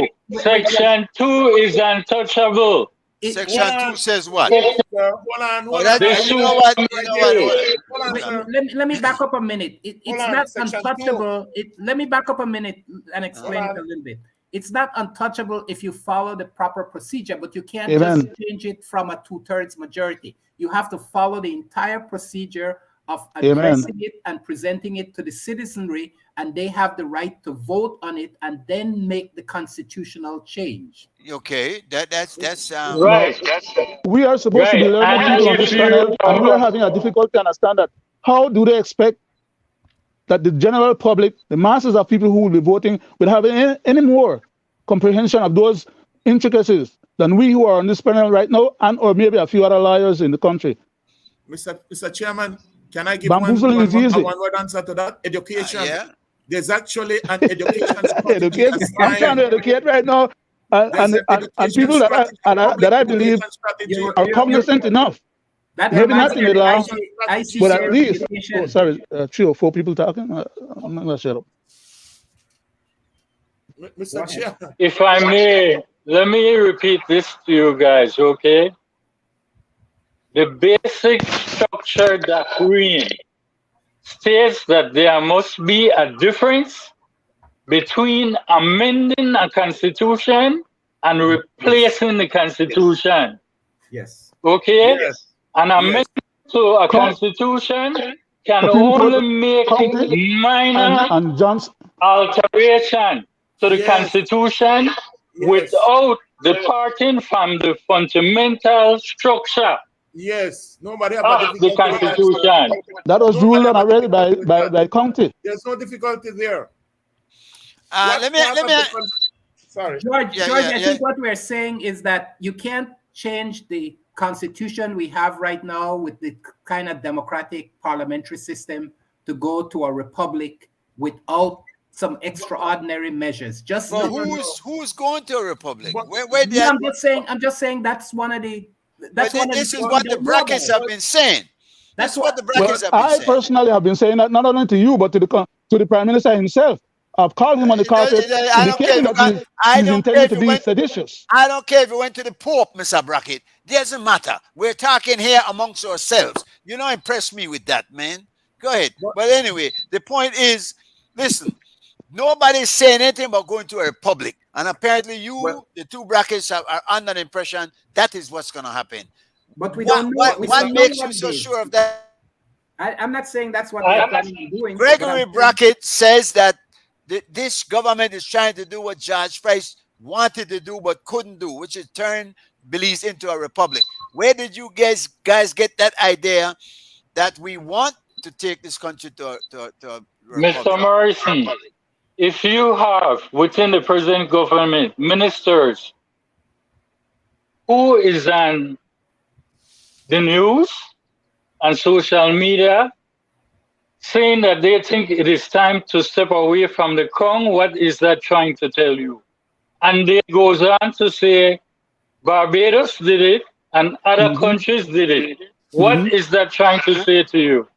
S5: 2 is untouchable.
S2: Section 2 says what?
S3: Sir, hold on.
S2: You know what?
S3: Hold on, sir.
S1: Let me back up a minute. It's
S3: Hold on,
S1: not
S3: Section
S1: untouchable. Let me back up a minute and explain
S3: Hold
S1: it
S3: on.
S1: a little bit. it's not untouchable if you follow the proper procedure, but you can't
S4: Amen.
S1: just change it from a 2/3 majority. You have to follow the entire procedure of addressing it and presenting it to the citizenry, and they have the right to vote on it and then make the constitutional change.
S2: Okay, that's
S5: Right.
S4: We are supposed to be
S5: Right.
S4: learning
S5: And
S4: people on
S5: if
S4: this
S5: you-
S4: panel, and we are having a difficulty to understand that. How do they expect that the general public, the masses of people who will be voting, will have any more comprehension of those intricacies than we who are on this panel right now, and or maybe a few other lawyers in the country?
S3: Mr. Chairman, can I give
S4: Bamboozling is easy.
S3: one word answer to that? Education.
S2: yeah.
S3: There's actually an education strategy
S4: Educate. I'm
S3: assigned.
S4: trying to educate right now, and
S3: There's an
S4: and
S3: education
S4: people
S3: strategy,
S4: that I believe
S3: education strategy.
S4: are cognizant enough.
S1: That
S4: Maybe
S1: reminds
S4: not
S1: me
S4: in
S1: of
S4: the law,
S1: ICC
S4: but at least,
S1: education.
S4: oh, sorry, 3 or 4 people talking. I'm not gonna shut up.
S3: Mr. Chair,
S5: If I may, let me repeat this to you guys, okay? The basic structure doctrine states that there must be a difference between amending a constitution and replacing the constitution,
S1: Yes.
S5: okay?
S3: yes.
S5: An amendment to a constitution can only make minor
S4: And John's
S5: alteration to the
S3: Yes.
S5: constitution
S3: Yes.
S5: without departing from the fundamental structure
S3: Yes. Nobody have
S5: of
S3: a
S5: the
S3: difficulty with that.
S5: constitution.
S4: that was ruled on already by county.
S3: There's no difficulty there.
S2: Let me
S3: Sorry.
S1: George,
S2: Yeah,
S1: George,
S2: yeah,
S1: I
S2: yeah.
S1: think what we're saying is that you can't change the constitution we have right now with the kind of democratic parliamentary system to go to a republic without some extraordinary measures. Just
S2: But who's going to a republic? Where they
S1: I'm just saying that's one of the
S2: but this is what the brackets have been saying. That's what the brackets have been
S4: I
S2: saying.
S4: personally have been saying that not only to you but to the Prime Minister himself. I've called him on the carpet,
S2: I don't care
S4: indicating
S2: if
S4: that
S2: I
S4: he's
S2: don't care
S4: intending
S2: if
S4: to
S2: you
S4: be
S2: went-
S4: seditious.
S2: I don't care if you went to the Pope, Mr. Brackett. Doesn't matter. We're talking here amongst ourselves. You know, impress me with that, man. Go ahead. But anyway, the point is, listen, nobody's saying anything about going to a republic. And apparently the two brackets are under the impression that is what's going to happen.
S1: But we don't know. we
S2: What
S1: don't know
S2: makes
S1: what
S2: you so
S1: it is.
S2: sure of that?
S1: I'm not saying that's what they're planning on doing. but
S2: Gregory
S1: I'm saying-
S2: Brackett says that this government is trying to do what George Price wanted to do but couldn't do, which is turn Belize into a republic. Where did you guys get that idea that we want to take this country to a republic?
S5: Mr. Morrison, if you have within the present government ministers who is on the news and social media saying that they think it is time to step away from the Crown, what is that trying to tell you? And they goes on to say Barbados did it and other countries did it. What is that trying to say to you?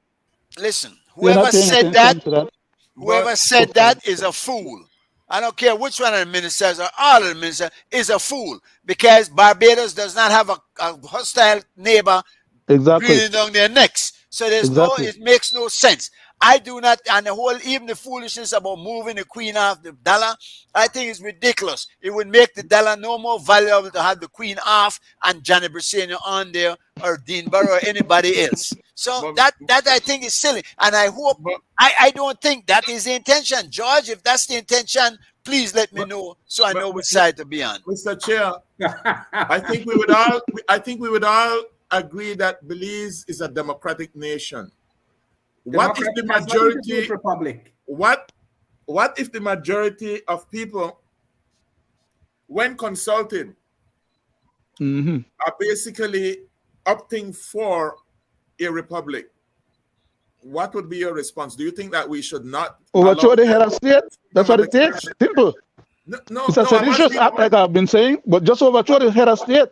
S2: Listen,
S4: We're
S2: whoever
S4: not paying
S2: said
S4: attention
S2: that,
S4: to that.
S2: whoever said that is a fool. I don't care which one of the ministers or all of the ministers is a fool because Barbados does not have a hostile neighbor
S4: Exactly.
S2: breathing down their necks. So there's
S4: Exactly.
S2: it makes no sense. I do not, and the whole, even the foolishness about moving the Queen off the dollar, I think it's ridiculous. It would make the dollar no more valuable to have the Queen off and Johnny Briceño on there or Dean Barrow or anybody else. So
S3: But-
S2: that I think is silly. And I hope,
S3: But-
S2: I don't think that is the intention. George, if that's the intention, please let me
S3: But-
S2: know so I
S3: but-
S2: know which side to be on.
S3: Mr. Chair, I think we would all agree that Belize is a democratic nation. What if the
S1: Democrat has nothing to do with
S3: majority?
S1: republic?
S3: What if the majority of people, when consulted,
S4: Mhm.
S3: are basically opting for a republic? What would be your response? Do you think that we should not
S4: Overthrow
S3: allow-
S4: the head of state. That's what it takes. Simple.
S3: No,
S4: It's a
S3: I'm
S4: seditious
S3: asking-
S4: act, like I've been saying, but just overthrow the head of state.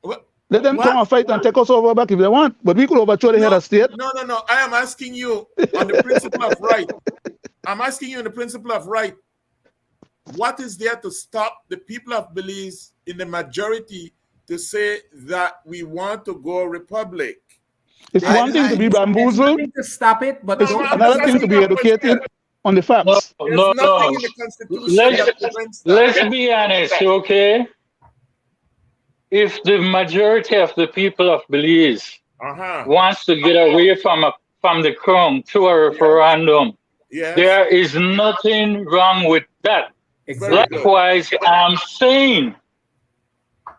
S3: What-
S4: Let them
S3: What?
S4: come and fight and take us over back if they want. But we could overthrow the head of state.
S3: No. I am asking you on the principle of right. I'm asking you on the principle of right. What is there to stop the people of Belize in the majority to say that we want to go republic?
S4: It's one thing to be
S1: There's
S4: bamboozled.
S1: nothing to stop it, but
S4: It's
S3: No,
S1: don't-
S3: I'm
S4: another
S3: just
S4: thing to be
S3: asking a question.
S4: educated. on the facts.
S3: There's
S5: No,
S3: nothing
S5: no.
S3: in the Constitution that prevents that.
S5: Let's be honest, okay? If the majority of the people of Belize
S3: Uh-huh.
S5: wants to get away from the crown to a referendum,
S3: Yes.
S5: there is nothing wrong with that.
S3: Very good.
S5: Likewise, I'm saying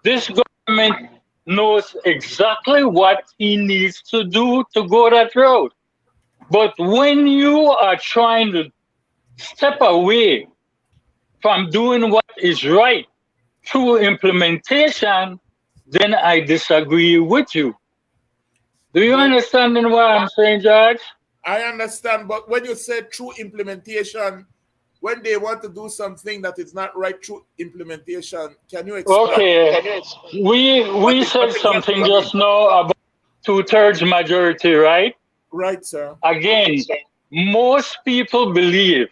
S5: this government knows exactly what he needs to do to go that road. But when you are trying to step away from doing what is right through implementation, then I disagree with you. Do you understand what I'm saying, George?
S3: I understand, but when you say true implementation, when they want to do something that is not right through implementation, can you explain?
S5: Okay, we said something just now about 2/3 majority, right?
S3: Right, sir.
S5: Again, most people believe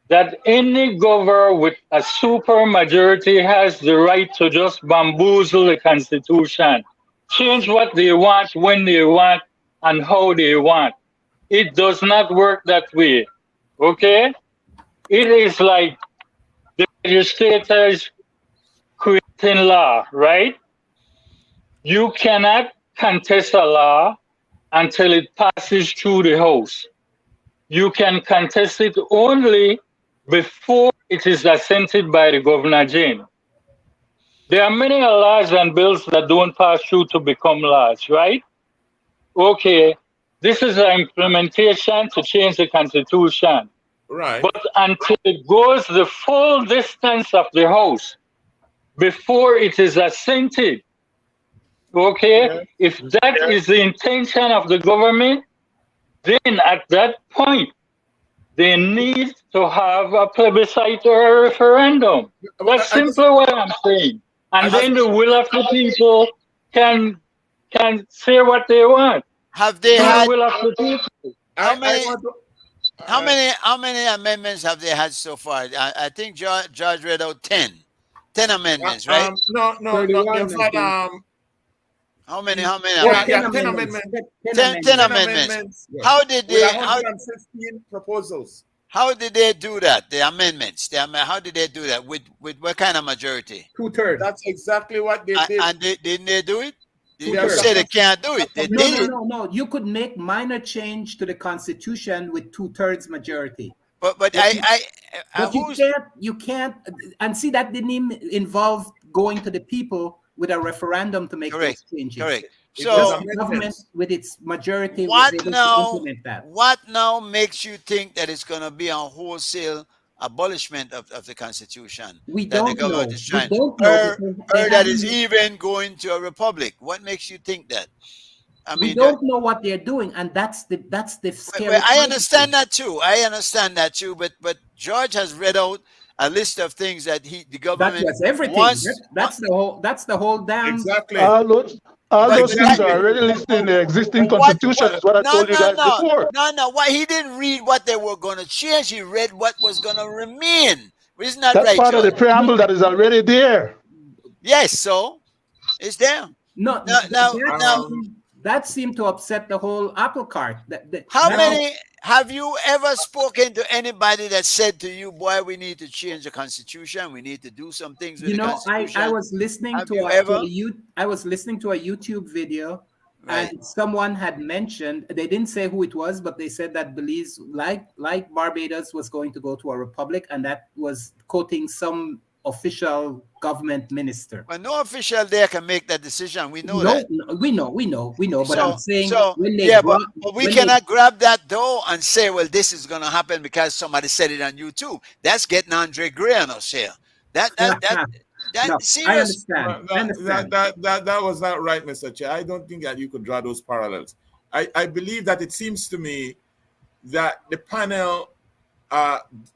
S5: that any governor with a super majority has the right to just bamboozle the Constitution, change what they want, when they want, and how they want. It does not work that way, okay? It is like the legislators creating law, right? You cannot contest a law until it passes through the House. You can contest it only before it is assented by the Governor General. There are many laws and bills that don't pass through to become laws, right? Okay, this is an implementation to change the Constitution.
S3: Right.
S5: But until it goes the full distance of the House, before it is assented, okay, if that is the intention of the government, then at that point, they need to have a plebiscite or a referendum. That's simply what I'm saying. And then the will of the people can say what they want.
S2: Have they
S5: The
S2: had
S5: will of the people.
S2: how many amendments have they had so far? I think George read out 10 amendments, right?
S3: No.
S1: 31,
S3: They've had,
S2: How many
S3: yeah,
S2: amendments?
S3: 10 amendments.
S2: 10 amendments. How did
S3: With
S2: they
S3: 115 proposals.
S2: how did they do that? The amendments. How did they do that? With what kind of majority?
S1: 2/3.
S3: That's exactly what they did.
S2: And didn't they do it? You
S1: Two-thirds.
S2: say they can't do it. They did it.
S1: No. You could make minor change to the Constitution with 2/3 majority.
S2: But
S1: But you
S2: who's-
S1: can't, and see that didn't even involve going to the people with a referendum to make
S2: Correct,
S1: those changes.
S2: correct.
S3: It
S2: So
S3: was
S1: Just the government with its majority
S2: what
S1: was able to
S2: now?
S1: implement that.
S2: What now makes you think that it's going to be a wholesale abolishment of the Constitution?
S1: We
S2: that the
S1: don't know.
S2: government is
S1: We
S2: trying,
S1: don't know.
S2: or
S1: because they
S2: that is
S1: haven't-
S2: even going to a republic? What makes you think that? I
S1: we
S2: mean,
S1: don't know what they're doing, and that's the scary.
S2: well, I
S1: part.
S2: understand that too. But George has read out a list of things that the
S1: That
S2: government
S1: was everything.
S2: wants.
S1: That's the whole damn.
S3: Exactly.
S4: All those
S2: But
S4: things
S2: that-
S4: are already listed in the existing
S2: What-
S4: constitution, is what I told you guys before.
S2: No. Why he didn't read what they were going to change? He read what was going to remain. Isn't that
S4: That's
S2: right,
S4: part of the
S2: George?
S4: preamble that is already there.
S2: Yes, so it's there.
S1: No, that seemed to upset the whole apple cart.
S2: How
S1: that-
S2: many have you ever spoken to anybody that said to you, "Boy, we need to change the Constitution. We need to do some things with
S1: You
S2: the
S1: know,
S2: Constitution"?
S1: I was listening
S2: Have
S1: to
S2: you
S1: a,
S2: ever?
S1: to a you I was listening to a YouTube video,
S2: Right.
S1: and someone had mentioned, they didn't say who it was, but they said that Belize, like Barbados, was going to go to a republic, and that was quoting some official government minister.
S2: Well, no official there can make that decision. We know
S1: No,
S2: that.
S1: no, we know. But I'm saying when they
S2: yeah,
S1: brought-
S2: but we
S1: when
S2: cannot grab that door and say, "Well, this is going to happen because somebody said it on YouTube." That's getting Andre Gray on us here. That
S1: No,
S2: serious.
S1: I understand.
S3: That was not right, Mr. Chair. I don't think that you could draw those parallels. I believe that it seems to me that the panel,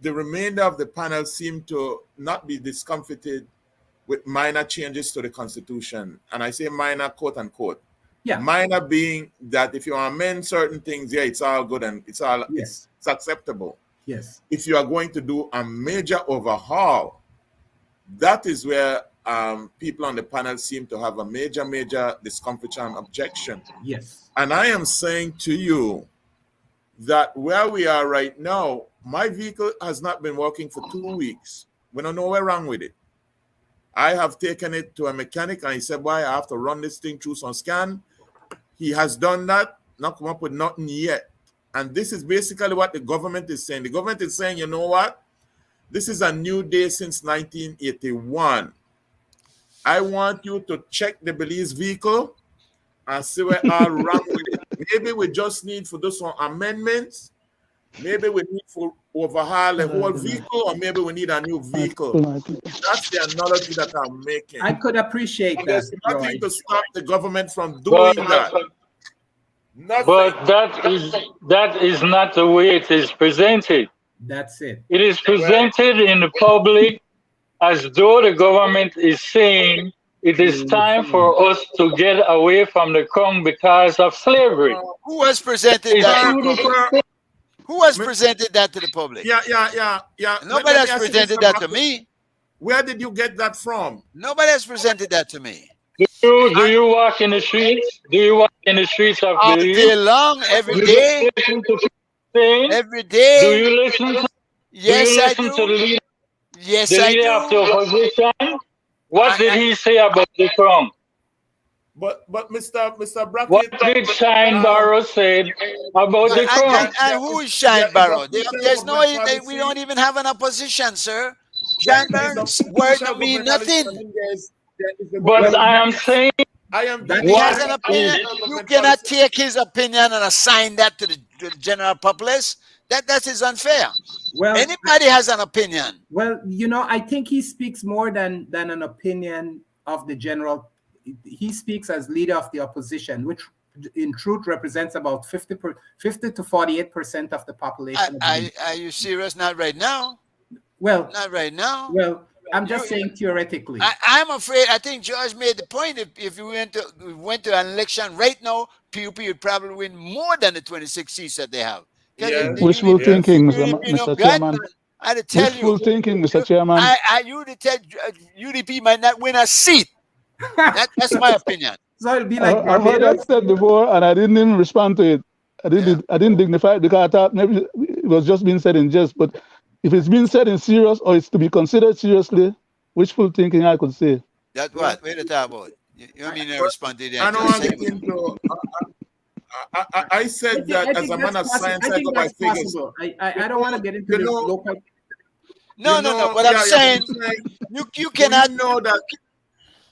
S3: the remainder of the panel seem to not be discomfited with minor changes to the Constitution. And I say minor, quote unquote.
S1: Yeah.
S3: Minor being that if you amend certain things, yeah, it's all good and it's acceptable.
S1: Yes.
S3: If you are going to do a major overhaul, that is where people on the panel seem to have a major discomfort and objection.
S1: Yes.
S3: And I am saying to you that where we are right now, my vehicle has not been working for 2 weeks. We don't know what's wrong with it. I have taken it to a mechanic and he said, "Boy, I have to run this thing through some scan." He has done that, not come up with nothing yet. And this is basically what the government is saying. The government is saying, you know what? This is a new day since 1981. I want you to check the Belize vehicle and see where all wrong with it. Maybe we just need for those some amendments. Maybe we need to overhaul the whole vehicle, or maybe we need a new vehicle. That's the analogy that I'm making.
S1: I could appreciate
S3: And
S1: that.
S3: there's nothing
S1: George.
S3: to stop the government from doing that. Nothing.
S5: But that is not the way it is presented.
S1: That's it.
S5: It is presented in the public as though the government is saying it is time for us to get away from the crown because of slavery.
S2: Who has presented
S5: It's
S2: that?
S5: true that-
S2: Who has presented that to the public?
S3: Yeah.
S2: Nobody
S3: Let me
S2: has
S3: ask you,
S2: presented
S3: Mr.
S2: that to
S3: Marcus,
S2: me.
S3: Where did you get that from?
S2: Nobody has presented that to me.
S5: Do you walk in the streets? Do you walk in the streets of
S2: All
S5: Belize?
S2: day long, every
S5: Do
S2: day,
S5: you listen to people saying?
S2: every
S5: Do
S2: day.
S5: you listen to,
S2: Yes,
S5: do you
S2: I
S5: listen to
S2: do. Yes,
S5: the
S2: I
S5: leader of the
S2: do.
S5: opposition? What did he say about the crown?
S3: But Mr. Brackett,
S5: What did Shine Barrow say about the crown?
S2: And who is Shine
S3: Yeah,
S2: Barrow?
S3: it's a
S2: There's no,
S3: government
S2: we
S3: policy.
S2: don't even have an opposition, sir. Shine Barrow's word don't mean nothing.
S5: But I am saying,
S3: I am
S1: That
S2: He
S5: What
S2: has an opinion. You cannot take his opinion and assign that to the general populace. That is unfair.
S1: Well,
S2: Anybody has an opinion.
S1: well, I think he speaks more than an opinion of the general. He speaks as leader of the opposition, which in truth represents about 50 to 48% of the population.
S2: Are you serious? Not right now.
S1: Well,
S2: Not right now.
S1: well, I'm just saying theoretically.
S2: I'm afraid. I think George made the point. If we went to an election right now, PUP would probably win more than the 26 seats that they have. 'Cause
S3: Yeah.
S2: the
S4: Wishful
S2: UDP
S4: thinking,
S2: you know,
S4: Mr. Chairman.
S2: I had to tell
S4: Wishful
S2: you,
S4: thinking, Mr. Chairman.
S2: you to tell UDP might not win a seat. That's my opinion.
S1: So it'll be like
S4: I heard that
S1: Barbados.
S4: said before, and I didn't even respond to it. I didn't dignify it because I thought maybe it was just being said in jest. But if it's been said in serious or it's to be considered seriously, wishful thinking, I could say.
S2: That's what. Wait a talk about. You mean I respond to that?
S3: I don't want to get into. I said that as a man of science, I go by figures.
S1: possible. I don't want to get into
S3: You
S1: this
S3: know-
S1: local.
S2: No. But I'm saying you cannot.
S3: You know that.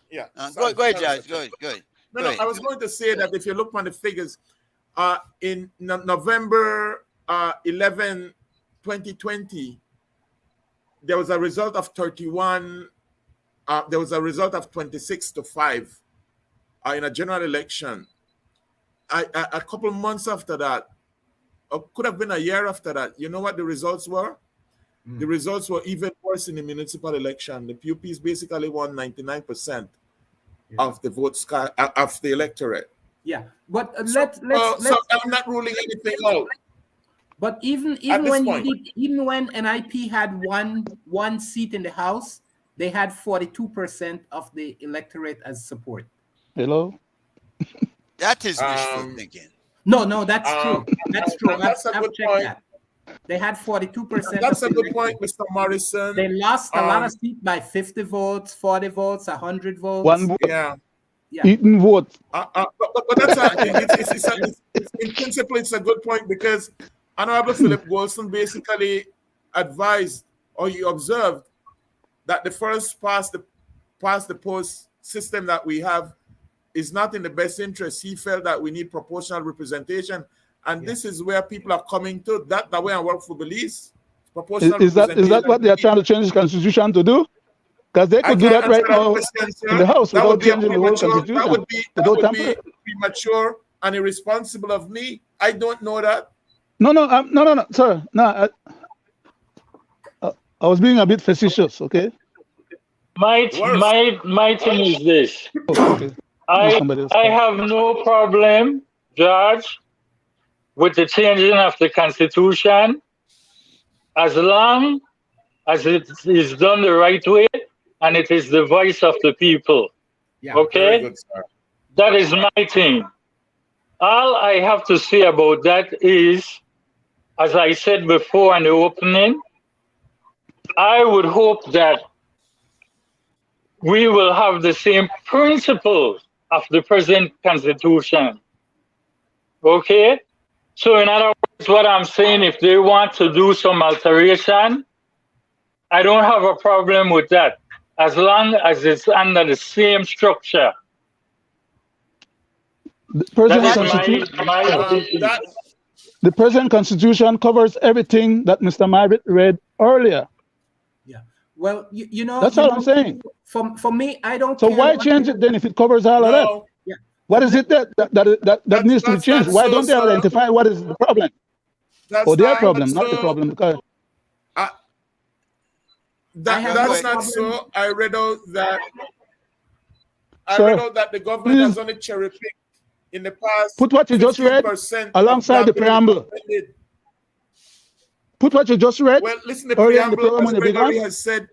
S3: Yeah.
S2: Go ahead, Judge. Go ahead.
S3: No,
S2: Go ahead.
S3: I was going to say that if you look on the figures, in November 11, 2020, there was a result of 31. There was a result of 26-5 in a general election. A couple months after that, or could have been a year after that, you know what the results were? The results were even worse in the municipal election. The PUPs basically won 99% of the votes of the electorate.
S1: Yeah, but
S3: So I'm not ruling anything out.
S1: But even
S3: At this
S1: when
S3: point.
S1: even when NIP had one seat in the House, they had 42% of the electorate as support.
S4: Hello?
S2: That is wishful thinking.
S1: No, that's true. That's true.
S3: that's a
S1: I've
S3: good
S1: checked
S3: point.
S1: that. They had 42%.
S3: That's
S1: of
S3: a
S1: the
S3: good point, Mr. Morrison.
S1: They lost a lot of seats by 50 votes, 40 votes, 100 votes.
S4: One vote,
S3: Yeah.
S4: eaten vote.
S3: But that's in principle, it's a good point because Honorable Philip Wilson basically advised, or he observed, that the first past the post system that we have is not in the best interest. He felt that we need proportional representation, and this is where people are coming to. That the way I work for Belize. Proportional
S4: Is that what they are trying to change the constitution to do? Because they could do that right now in the House
S3: That would
S4: without
S3: be a
S4: changing the whole
S3: premature-
S4: constitution.
S3: That would be
S4: Without tampering.
S3: premature and irresponsible of me. I don't know that.
S4: No, sir. No, I was being a bit facetious, okay?
S5: my thing is this.
S4: Oh, okay. Somebody else.
S5: I have no problem, George, with the changing of the Constitution as long as it is done the right way and it is the voice of the people.
S1: Yeah.
S3: Very
S5: Okay?
S3: good, sir.
S5: That is my thing. All I have to say about that is as I said before in the opening, I would hope that we will have the same principles of the present constitution. Okay? So in other words, what I'm saying, if they want to do some alteration, I don't have a problem with that, as long as it's under the same structure.
S4: The present
S5: That is
S4: constitution,
S5: my opinion.
S4: the present constitution covers everything that Mr. Mabit read earlier.
S1: Yeah. Well, you know.
S4: That's
S1: you
S4: all
S1: know,
S4: I'm saying.
S1: For me, I don't.
S4: So
S1: care
S4: why
S1: what
S4: change
S1: you-
S4: it then if it covers all of that?
S3: No,
S1: Yeah.
S4: What is it that needs to be
S3: that's
S4: changed?
S3: not
S4: Why
S3: so,
S4: don't they
S3: sir.
S4: identify what is the problem?
S3: that's
S4: Or their
S3: not
S4: problem, not the
S3: so.
S4: problem? Because
S1: I have
S3: That's
S1: no
S3: not
S1: problem.
S3: so. I read out that
S4: Sir,
S3: the government
S4: please.
S3: has only cherry picked in the past.
S4: Put what you just read
S3: 15%
S4: alongside
S3: of
S4: the
S3: that bill
S4: preamble.
S3: amended.
S4: Put what you just read
S3: Well, listen, the
S4: earlier in the
S3: preamble,
S4: program
S3: as
S4: when you
S3: Gregory
S4: began,
S3: has said,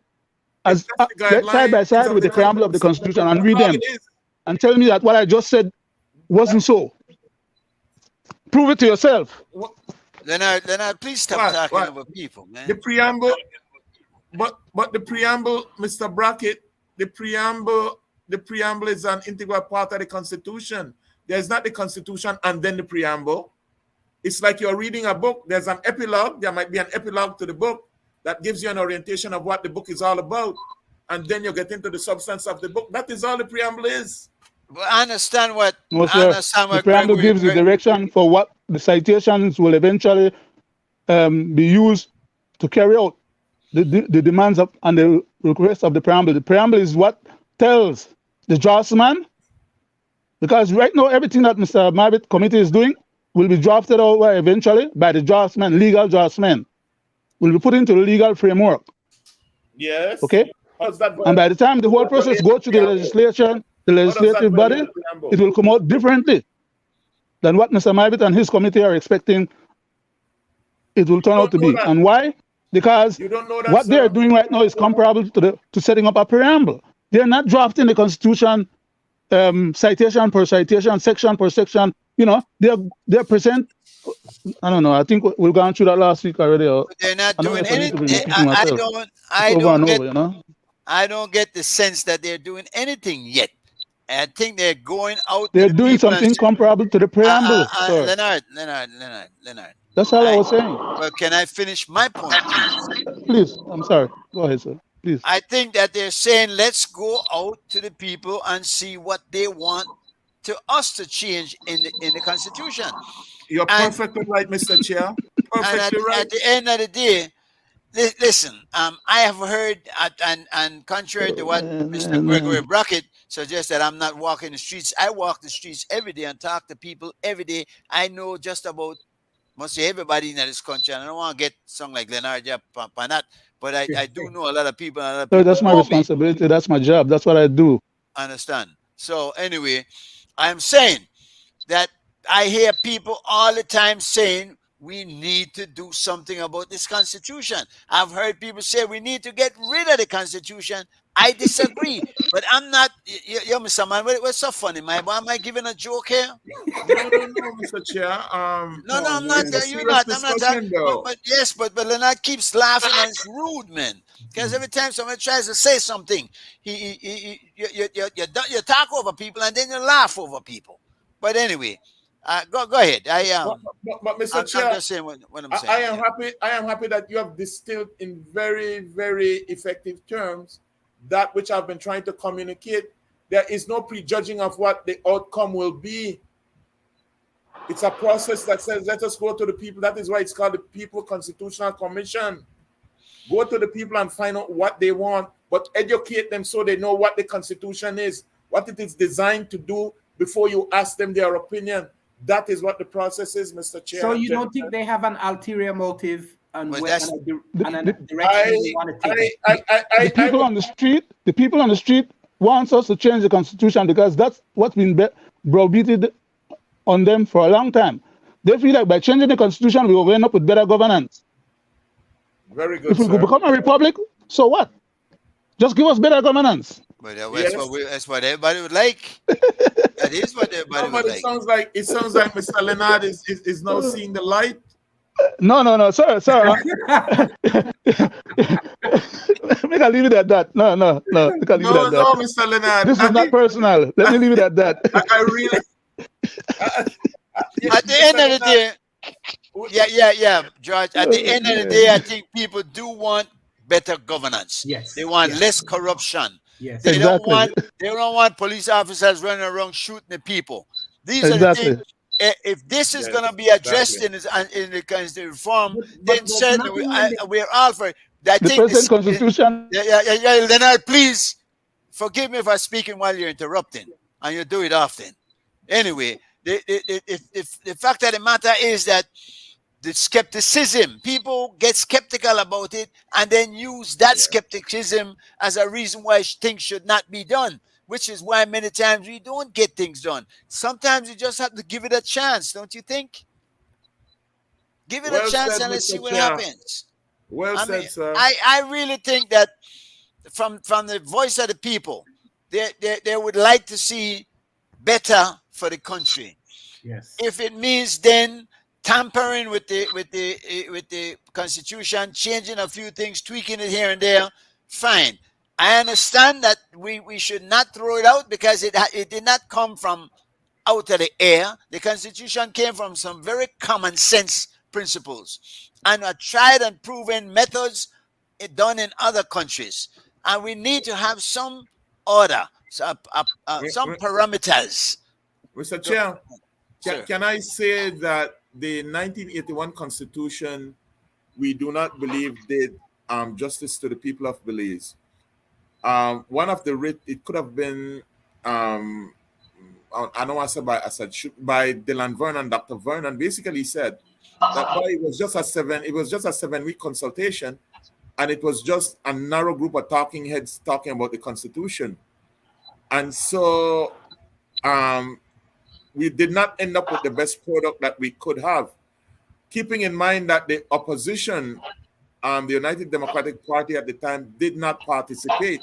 S4: as
S3: that's the
S4: side by
S3: guidelines
S4: side
S3: of
S4: with the preamble of the Constitution, and read
S3: That's all
S4: them
S3: it is.
S4: and tell me that what I just said wasn't so. Prove it to yourself.
S3: What-
S2: Leonard, please stop
S3: What?
S2: talking
S3: What?
S2: over people, man.
S3: The preamble, but the preamble, Mr. Brackett, the preamble is an integral part of the Constitution. There's not the Constitution and then the preamble. It's like you're reading a book. There's an epilogue. There might be an epilogue to the book that gives you an orientation of what the book is all about. And then you get into the substance of the book. That is all the preamble is.
S2: Well, I understand what.
S4: No,
S2: I
S4: sir.
S2: understand
S4: The
S2: what
S4: preamble
S2: Gregory-
S4: gives the direction for what the citations will eventually be used to carry out the demands of and the requests of the preamble. The preamble is what tells the draftsman, because right now everything that Mr. Mabit committee is doing will be drafted over eventually by the draftsman, legal draftsman, will be put into the legal framework.
S3: Yes.
S4: Okay,
S3: How's that?
S4: and by the time the whole process goes through the legislation, the legislative body, it will come out differently than what Mr. Mabit and his committee are expecting it will turn out to be. And why? Because
S3: You don't know that,
S4: what
S3: sir?
S4: they're doing right now is comparable to setting up a preamble. They're not drafting the Constitution citation per citation, section per section. You know, they're present. I don't know. I think we've gone through that last week already.
S2: They're not
S4: I know
S2: doing
S4: if I need to be
S2: anything.
S4: repeating myself over and over, you know.
S2: I don't get the sense that they're doing anything yet. I think they're going out.
S4: They're
S2: to the
S4: doing
S2: people and
S4: something
S2: say-
S4: comparable to the preamble, sir.
S2: Leonard.
S4: That's all I was saying.
S2: Well, can I finish my point, please?
S4: Please, I'm sorry. Go ahead, sir. Please.
S2: I think that they're saying, let's go out to the people and see what they want to us to change in the Constitution.
S3: You're
S2: And-
S3: perfectly right, Mr. Chair.
S2: And
S3: Perfectly right.
S2: at the end of the day, listen, I have heard, and contrary to what Mr. Gregory Brackett suggests, that I'm not walking the streets. I walk the streets every day and talk to people every day. I know just about, must say, everybody in this country. And I don't want to get sung like Leonard Panat, but I do know a lot of people. And a lot of
S4: So
S2: people
S4: that's my
S2: know me.
S4: responsibility. That's my job. That's what I do.
S2: Understand? So anyway, I'm saying that I hear people all the time saying we need to do something about this Constitution. I've heard people say we need to get rid of the Constitution. I disagree, but I'm not. Yo, Mr. Man, what's so funny, man? Am I giving a joke here?
S3: No, Mr. Chair.
S2: No, I'm not.
S3: it's a
S2: You're
S3: serious
S2: not. I'm not.
S3: discussion, though.
S2: But yes, but Leonard keeps laughing and it's rude, man. Because every time someone tries to say something, you talk over people and then you laugh over people. But anyway, go ahead.
S3: But Mr.
S2: I'm
S3: Chair,
S2: just saying what I'm saying.
S3: I am happy. I am happy that you have distilled in very, very effective terms that which I've been trying to communicate. There is no prejudging of what the outcome will be. It's a process that says, let us go to the people. That is why it's called the People Constitutional Commission. Go to the people and find out what they want, but educate them so they know what the Constitution is, what it is designed to do before you ask them their opinion. That is what the process is, Mr. Chair.
S1: So you don't think they have an ulterior motive and
S2: But
S1: a
S2: that's-
S1: direction they want to take?
S4: The people on the street wants us to change the Constitution because that's what's been browbeated on them for a long time. They feel like by changing the Constitution, we will end up with better governance.
S3: Very good,
S4: If we
S3: sir.
S4: could become a republic, so what? Just give us better governance.
S2: But
S3: Yes.
S2: that's what everybody would like. That is what everybody
S3: No, but
S2: would
S3: it
S2: like.
S3: sounds like Mr. Leonard is now seeing the light.
S4: No, sir. Make I leave it at that. No. Make I leave it
S3: No,
S4: at
S3: no,
S4: that.
S3: Mr. Leonard.
S4: This is not personal. Let me leave it at that.
S3: I really.
S2: At the end of the day, yeah, George. At the end of the day, I think people do want better governance.
S1: Yes.
S2: They want
S1: yes,
S2: less corruption.
S1: Yes.
S2: They
S4: Exactly.
S2: don't want police officers running around shooting the people. These are the
S4: Exactly.
S2: things. If this is
S3: Yes,
S2: going to be addressed
S3: exactly.
S2: in the constitutional reform,
S1: But
S2: then
S1: there's
S2: certainly
S1: nothing in the-
S2: we're all for it. I
S4: The
S2: think
S4: present constitution.
S2: yeah, Leonard, please forgive me for speaking while you're interrupting, and you do it often. Anyway, the fact of the matter is that the skepticism, people get skeptical about it and then use that skepticism as a reason why things should not be done, which is why many times we don't get things done. Sometimes you just have to give it a chance, don't you think? Give it
S3: Well
S2: a chance
S3: said,
S2: and let's
S3: Mr.
S2: see what
S3: Chair.
S2: happens.
S3: Well
S2: I
S3: said,
S2: mean,
S3: sir.
S2: I really think that from the voice of the people, they would like to see better for the country.
S1: Yes.
S2: If it means then tampering with the constitution, changing a few things, tweaking it here and there, fine. I understand that we should not throw it out because it did not come from out of the air. The constitution came from some very common sense principles and are tried and proven methods done in other countries. And we need to have some order, some parameters.
S3: Mr. Chair,
S2: Sir.
S3: can I say that the 1981 Constitution, we do not believe did justice to the people of Belize. One of the it could have been I don't want to say by Dylan Vernon, Dr. Vernon basically said that it was just a 7-week consultation, and it was just a narrow group of talking heads talking about the Constitution, and so we did not end up with the best product that we could have. Keeping in mind that the opposition, the United Democratic Party at the time, did not participate.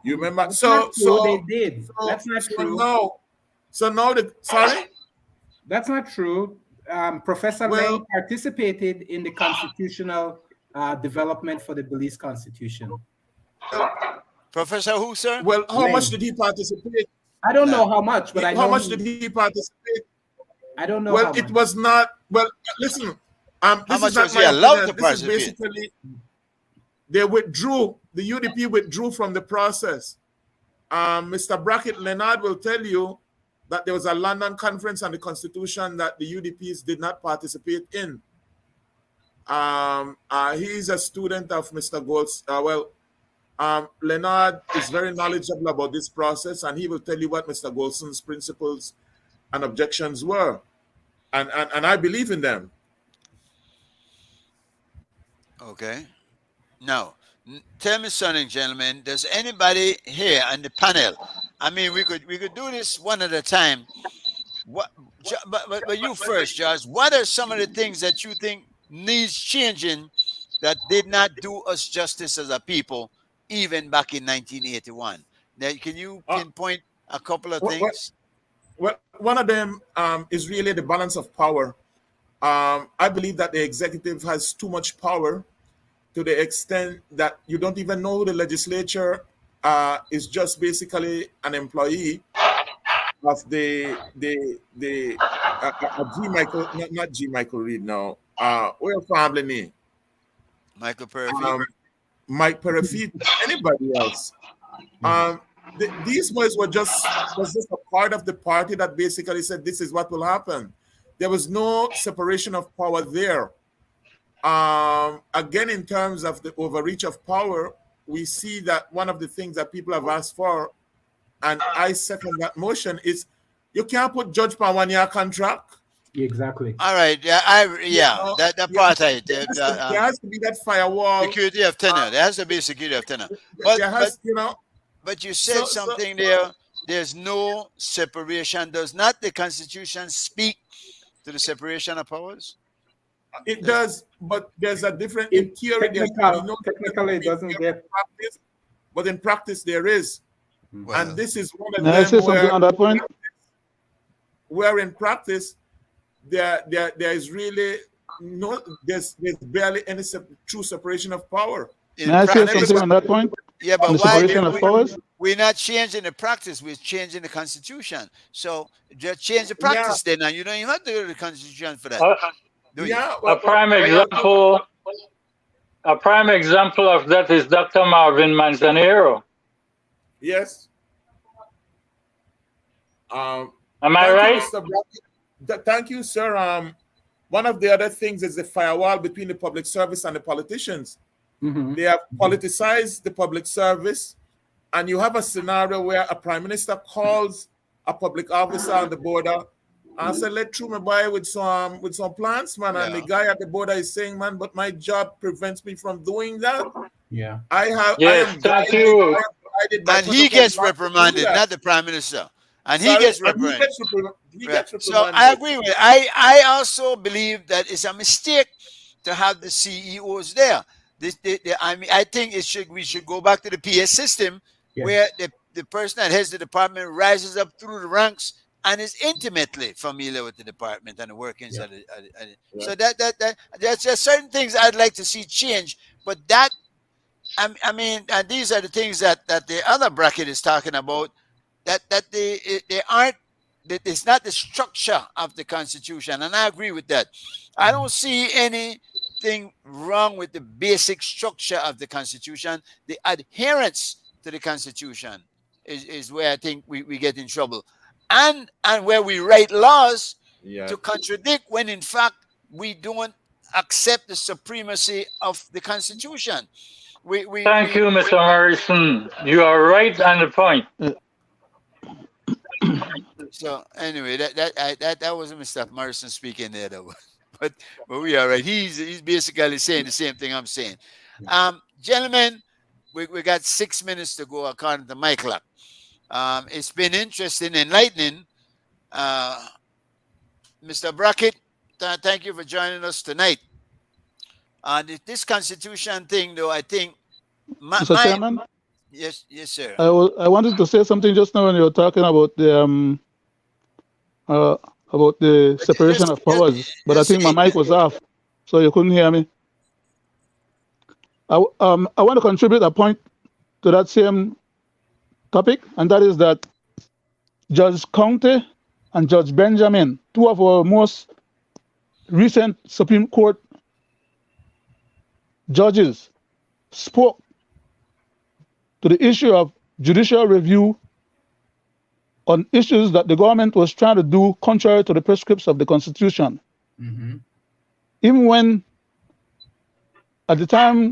S3: You remember?
S1: That's not true. They did. That's not true.
S3: Sorry?
S1: That's not true. Professor
S3: Well-
S1: Lane participated in the constitutional development for the Belize Constitution.
S2: Professor who, sir?
S3: Well, how
S1: Lane.
S3: much did he participate?
S1: I don't know how much, but I know
S3: How much did he participate?
S1: I don't know.
S3: Well,
S1: how
S3: it
S1: much.
S3: was not. Well, listen. This
S2: much
S3: is not
S2: was he
S3: my
S2: allowed
S3: opinion.
S2: to
S3: This is
S2: participate?
S3: basically they withdrew. The UDP withdrew from the process. Mr. Brackett Leonard will tell you that there was a London conference on the Constitution that the UDPs did not participate in. He's a student of Mr. Golds. Leonard is very knowledgeable about this process, and he will tell you what Mr. Goldson's principles and objections were. And I believe in them.
S2: Okay. Now, tell me something, gentlemen. Does anybody here on the panel? I mean, we could do this one at a time. But you first, Josh. What are some of the things that you think needs changing that did not do us justice as a people, even back in 1981? Now, can you pinpoint a couple of things?
S3: Well, one of them is really the balance of power. I believe that the executive has too much power to the extent that you don't even know the legislature is just basically an employee of the G. Michael, not G. Michael Reed now. What family name?
S2: Michael Perry.
S3: Mike Perifit, anybody else. These boys was just a part of the party that basically said this is what will happen. There was no separation of power there. Again, in terms of the overreach of power, we see that one of the things that people have asked for, and I second that motion, is you can't put judge on 1 year contract.
S1: Exactly.
S2: All right. Yeah. That part I did.
S3: There has to be that firewall.
S2: Security of tenure. There has to be security of tenure. But you said something there. There's no separation. Does not the Constitution speak to the separation of powers?
S3: It does, but there's a different in theory.
S1: Technically, it doesn't get.
S3: But in practice, there is,
S2: Well,
S3: and this is one of
S4: May I say
S3: them
S4: something on that point?
S3: where in practice there is really no, there's barely any true separation of power.
S2: In
S4: May I say
S2: practice,
S4: something on that point?
S2: yeah,
S4: On
S2: but
S4: the
S2: why
S4: separation of powers?
S2: we're not changing the practice, we're changing the constitution. So just change the practice then, and you don't even have to go to the constitution for that. Do you?
S3: Yeah,
S5: A prime example. A prime example of that is Dr. Marvin Manzanero.
S3: Yes.
S5: Am I
S3: Thank you,
S5: right?
S3: Mr. Brackett. Thank you, sir. One of the other things is the firewall between the public service and the politicians.
S1: Mhm.
S3: They have politicized the public service, and you have a scenario where a prime minister calls a public officer on the border and said, "Let through my boy with some plants, man." And the
S2: Yeah.
S3: guy at the border is saying, "Man, but my job prevents me from doing that.
S1: Yeah.
S5: Yes, thank you.
S2: And he gets reprimanded, not the prime minister. And he gets reprimanded.
S3: He
S2: Yeah.
S3: gets
S2: So
S3: reprimanded.
S2: I agree with it. I also believe that it's a mistake to have the CEOs there. I mean, I think we should go back to the PS system,
S1: Yes.
S2: where the person that heads the department rises up through the ranks and is intimately familiar with the department and the workings
S1: Yeah.
S2: of it. So there's just certain things I'd like to see change, but that I mean, and these are the things that the other bracket is talking about. That they aren't. That it's not the structure of the Constitution, and I agree with that. I don't see anything wrong with the basic structure of the Constitution. The adherence to the Constitution is where I think we get in trouble, and where we write laws to contradict when in fact we don't accept the supremacy of the Constitution.
S5: Thank you, Mr. Morrison. You are right on the point.
S2: So anyway, that wasn't Mr. Morrison speaking there, though. but we are right. He's basically saying the same thing I'm saying. Gentlemen, we got 6 minutes to go according to my clock. It's been interesting, enlightening. Mr. Brackett, thank you for joining us tonight. This Constitution thing, though, I think
S4: Mr. Chairman,
S2: yes, sir.
S4: I wanted to say something just now when you were talking about the separation of powers, but I think my mic was off, so you couldn't hear me. I want to contribute a point to that same topic, and that is that Judge County and Judge Benjamin, two of our most recent Supreme Court judges, spoke to the issue of judicial review on issues that the government was trying to do contrary to the prescripts of the Constitution.
S1: Mm-hmm.
S4: Even when, at the time,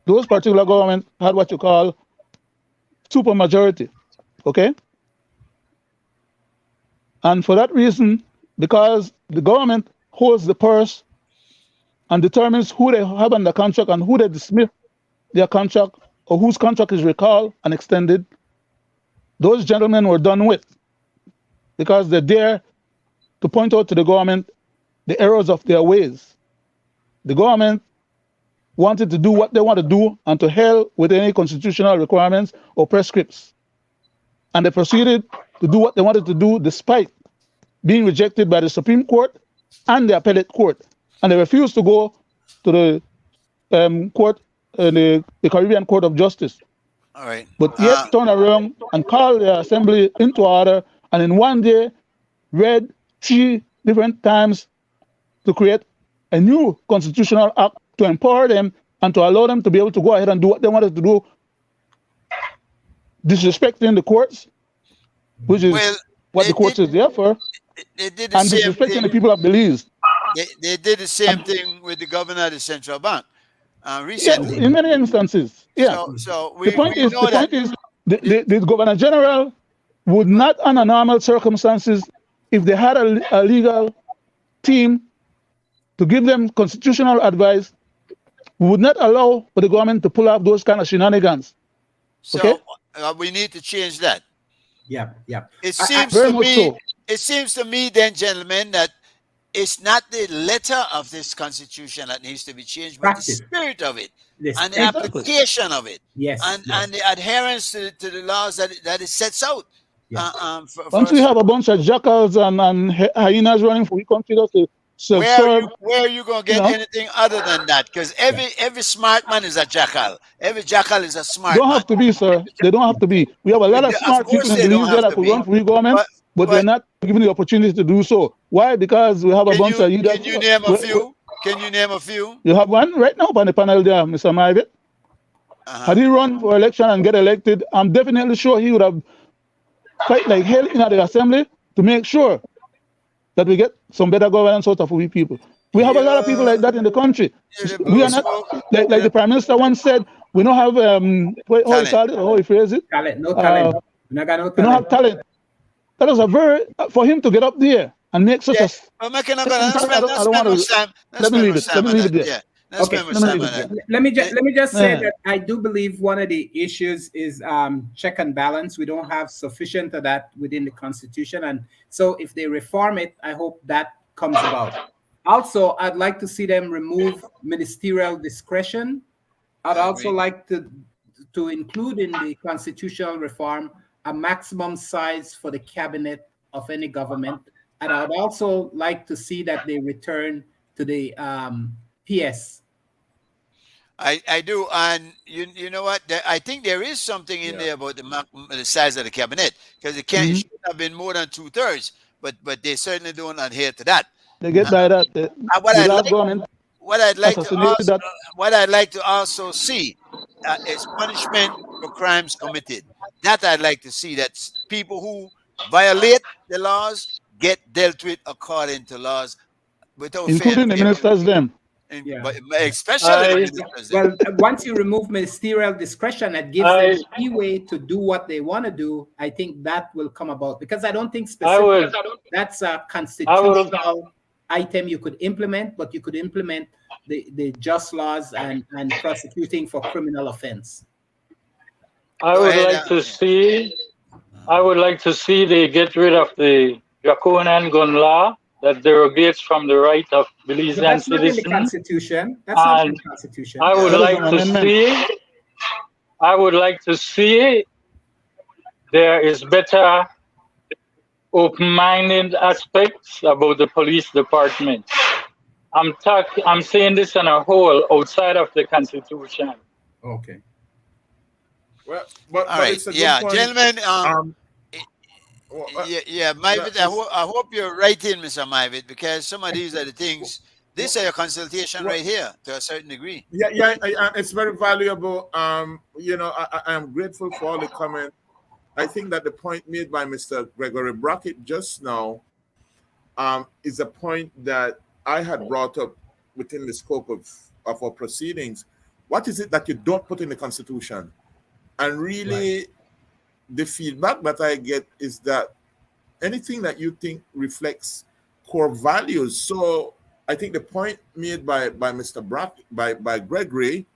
S4: those particular governments had what you call supermajority, okay? And for that reason, because the government holds the purse and determines who they have under contract and who they dismiss their contract or whose contract is recalled and extended, those gentlemen were done with because they're there to point out to the government the errors of their ways. The government wanted to do what they want to do and to hell with any constitutional requirements or prescripts. And they proceeded to do what they wanted to do despite being rejected by the Supreme Court and the Appellate Court. And they refused to go to the court, the Caribbean Court of Justice.
S2: All right.
S4: But yet turn around and call the assembly into order, and in one day read 3 different times to create a new constitutional act to empower them and to allow them to be able to go ahead and do what they wanted to do, disrespecting the courts, which is what the courts is there for,
S2: they did the
S4: and
S2: same
S4: disrespecting
S2: thing.
S4: the people of Belize.
S2: They did the same thing with the governor of the central bank
S4: Yeah,
S2: recently.
S4: in many instances. Yeah.
S2: So we
S4: The point is,
S2: know that.
S4: the Governor General would not, under normal circumstances, if they had a legal team to give them constitutional advice, would not allow for the government to pull off those kind of shenanigans.
S2: So
S4: Okay.
S2: we need to change that.
S1: Yeah.
S2: It seems
S4: Very
S2: to
S4: much
S2: me.
S4: so.
S2: It seems to me, then, gentlemen, that it's not the letter of this Constitution that needs to be changed, but
S1: Practice.
S2: the spirit of it
S1: Yes.
S2: and the
S4: Exactly.
S2: application of it,
S1: Yes.
S2: and the adherence to the laws that it sets out.
S1: Yeah.
S4: Once we have a bunch of jackals and hyenas running for we country just to subserve.
S2: where are you gonna
S4: You
S2: get
S4: know,
S2: anything other than that? Because every smart man is a jackal. Every jackal is a smart
S4: don't
S2: man.
S4: have to be, sir. They don't have to be. We have a lot of
S2: Of
S4: smart people
S2: course,
S4: in
S2: they don't
S4: Belize here
S2: have
S4: that
S2: to
S4: could
S2: be.
S4: run for government,
S2: But
S4: but they're not given the opportunity to do so. Why? Because we have a bunch of you that
S2: can you name a few? Can you name a few?
S4: you have one right now on the panel there, Mr. Maivit. Had he run for election and get elected, I'm definitely sure he would have fight like hell in the assembly to make sure that we get some better governance out of we people. We have a lot of people like that in the country.
S2: The
S4: We
S2: blue
S4: are not
S2: smoke,
S4: like the Prime Minister once said. We don't have how you
S2: talent.
S4: call it, how you phrase it.
S1: Talent, no talent. We not got no
S4: We don't have
S1: talent.
S4: talent. That is a very for him to get up there and make such
S2: Yeah,
S4: a.
S2: but Making not
S4: I
S2: spend
S4: don't want
S2: much
S4: to.
S2: time.
S4: Let me leave it. Let me leave it there.
S2: Yeah, let's
S1: Okay,
S2: spend much time on that.
S1: let me just say
S4: Yeah.
S1: that I do believe one of the issues is check and balance. We don't have sufficient of that within the Constitution, and so if they reform it, I hope that comes about. Also, I'd like to see them remove ministerial discretion. I'd
S2: I
S1: also
S2: agree.
S1: like to include in the constitutional reform a maximum size for the cabinet of any government, and I'd also like to see that they return to the PS.
S2: I do, and you know what? I think there is something in there about the size of the cabinet because it can't it should have been more than 2/3, but they certainly don't adhere to that.
S4: They get by that.
S2: What
S4: The
S2: I'd
S4: last
S2: like
S4: government
S2: what I'd like to
S4: assassinated
S2: also
S4: that.
S2: what I'd like to also see is punishment for crimes committed. That I'd like to see that people who violate the laws get dealt with according to laws without fair
S4: Including the
S2: favor.
S4: ministers, them.
S1: Yeah.
S2: But especially the ministers.
S1: Well, once you remove ministerial discretion, it gives them leeway to do what they want to do. I think that will come about because I don't think specifically that's a constitutional item you could implement, but you could implement the just laws and prosecuting for criminal offense.
S5: I would like to see they get rid of the draconian gun law that derogates from the right of Belizean
S1: That's not in the
S5: citizens.
S1: Constitution. That's not in the Constitution.
S5: I would like to see there is better open-minded aspects about the police department. I'm saying this on a whole outside of the Constitution.
S1: Okay.
S3: Well, but
S2: All right,
S3: it's a good
S2: yeah,
S3: point.
S2: gentlemen.
S3: Well,
S2: Yeah, Maivit, I hope you're right in, Mr. Maivit, because some of these are the things. This is a consultation right here to a certain degree.
S3: Yeah, it's very valuable. You know, I am grateful for all the comment. I think that the point made by Mr. Gregory Brackett just now is a point that I had brought up within the scope of our proceedings. What is it that you don't put in the Constitution? And really, the feedback that I get is that anything that you think reflects core values. So I think the point made by Mr. Brackett, by Gregory,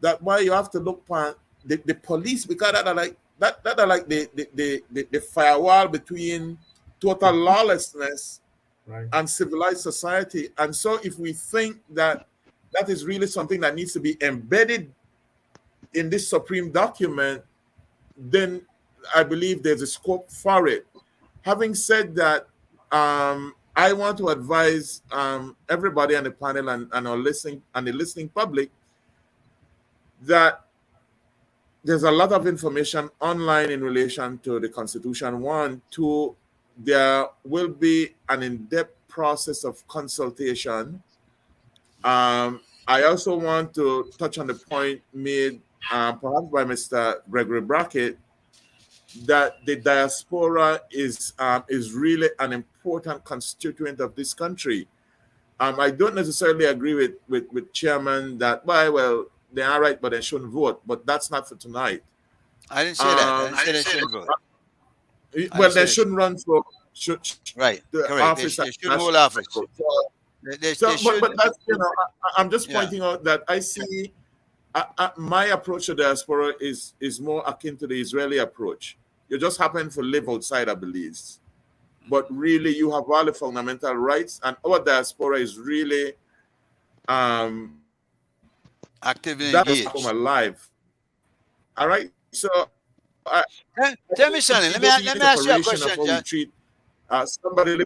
S3: that why you have to look at the police, because that are like the firewall between total lawlessness and civilized society. And so if we think that that is really something that needs to be embedded in this supreme document, then I believe there's a scope for it. Having said that, I want to advise everybody on the panel and our the listening public that there's a lot of information online in relation to the Constitution. 1, 2, there will be an in-depth process of consultation. I also want to touch on the point made perhaps by Mr. Gregory Brackett, that the diaspora is really an important constituent of this country. I don't necessarily agree with Chairman that, well, they are right, but they shouldn't vote. But that's not for tonight.
S2: I didn't say that. I didn't say they shouldn't vote.
S3: Well, they shouldn't run for
S2: right.
S3: the
S2: Correct.
S3: office.
S2: They shouldn't hold office.
S3: But that's, I'm just pointing out that I see my approach to diaspora is more akin to the Israeli approach. You just happen to live outside of Belize, but really you have all the fundamental rights, and our diaspora is really
S2: actively
S3: engaged.
S2: engaged.
S3: Alive. All right. So
S2: tell me something. Let me ask you a question, John.
S3: Somebody.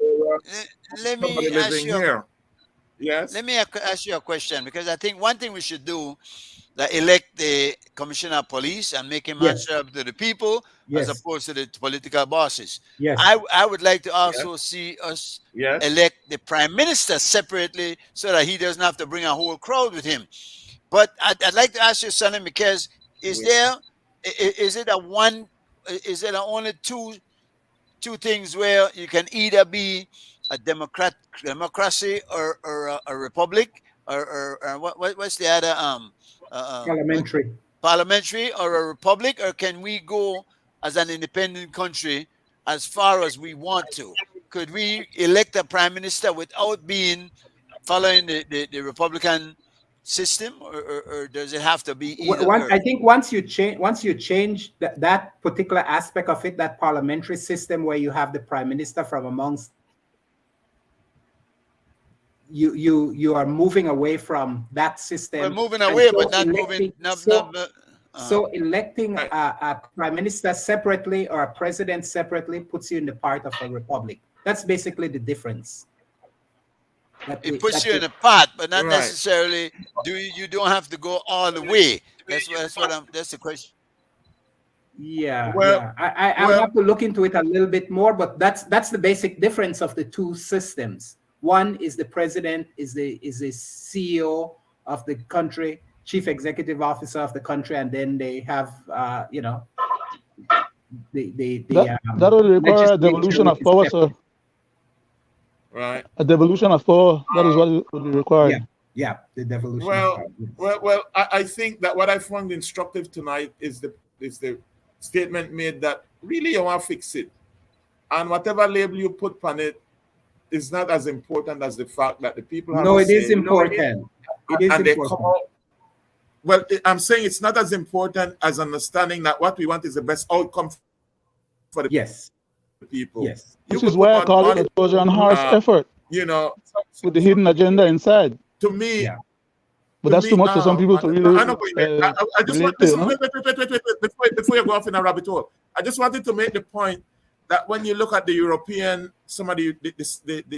S2: let me
S3: somebody
S2: ask
S3: living
S2: you.
S3: here. Yes.
S2: Let me ask you a question, because I think one thing we should do, that elect the commissioner of police and make him
S1: Yes.
S2: answer up to the people as
S1: Yes.
S2: opposed to the political bosses.
S1: Yes.
S2: I would like to also see us
S3: Yes.
S2: elect the prime minister separately so that he doesn't have to bring a whole crowd with him. But I'd like to ask you something, because is there is it a one is it a only two things where you can either be a democracy or a republic, or what's the other
S1: Parliamentary.
S2: parliamentary or a republic, or can we go as an independent country as far as we want to? Could we elect a prime minister without being following the Republican system, or does it have to be either or?
S1: I think once you change that particular aspect of it, that parliamentary system where you have the prime minister from amongst, you are moving away from that system.
S2: We're moving
S1: And
S2: away,
S1: so
S2: but not
S1: electing-
S2: moving.
S1: So electing a prime minister separately or a president separately puts you in the part of a republic. That's basically the difference.
S2: It puts you in a pot, but not
S3: Right.
S2: necessarily. You don't have to go all the way. That's the question.
S1: Yeah,
S3: Well-
S1: yeah. I would have to look into it a little bit more, but that's the basic difference of the two systems. One is the president is the CEO of the country, chief executive officer of the country, and then they have
S4: That would require a devolution of power, sir.
S3: Right.
S4: A devolution of power. That is what would be required.
S1: Yeah, the devolution.
S3: Well, I think that what I found instructive tonight is the statement made that really you want to fix it, and whatever label you put on it is not as important as the fact that the people have.
S1: No,
S3: to
S1: it is
S3: say,
S1: important. It is
S3: and they
S1: important.
S3: come out. Well, I'm saying it's not as important as understanding that what we want is the best outcome for the
S1: Yes,
S3: people.
S1: yes.
S4: This
S3: You
S4: is
S3: could
S4: why
S3: put
S4: I call
S3: on
S4: it a Trojan horse effort
S3: You know,
S4: with the hidden agenda inside.
S3: to me.
S1: Yeah.
S4: But that's too much for some people to really
S3: I just want
S4: relate to, no?
S3: wait, before you go off in a rabbit hole. I just wanted to make the point that when you look at the European, some of the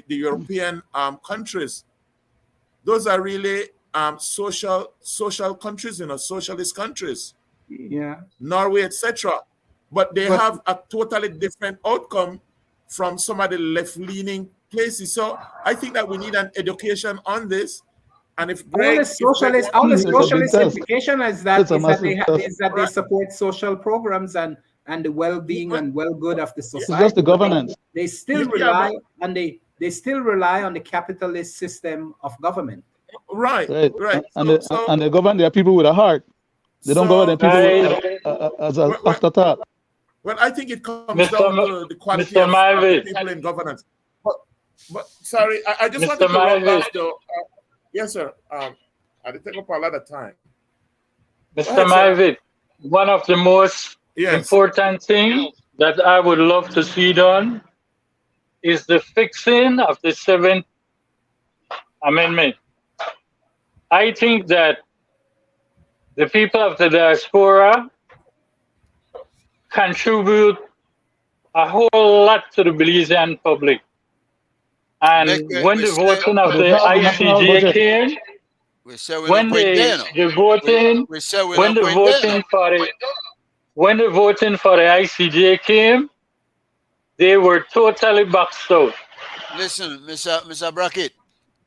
S3: European countries, those are really social countries, socialist countries,
S1: Yeah.
S3: Norway, etc. But they have a totally different outcome from some of the left-leaning places. So I think that we need an education on this. And if
S1: All the socialist implication is that they support social programs and the well-being and well-good of the society.
S4: It's just the governance.
S1: They still rely on the capitalist system of government.
S3: Right.
S4: And they govern their people with a heart. They don't govern their people as an afterthought.
S3: Well, I think it comes down to the quality of people in governance. But sorry, I just wanted to run back though. Yes, sir. I did take up a lot of time.
S5: Mr. Marvitt, one of the most important things that I would love to see done is the fixing of the 7th Amendment. I think that the people of the diaspora contribute a whole lot to the Belizean public. And when the voting of the ICJ came, when the voting for the ICJ came, they were totally boxed out.
S2: Listen, Mr. Brackett,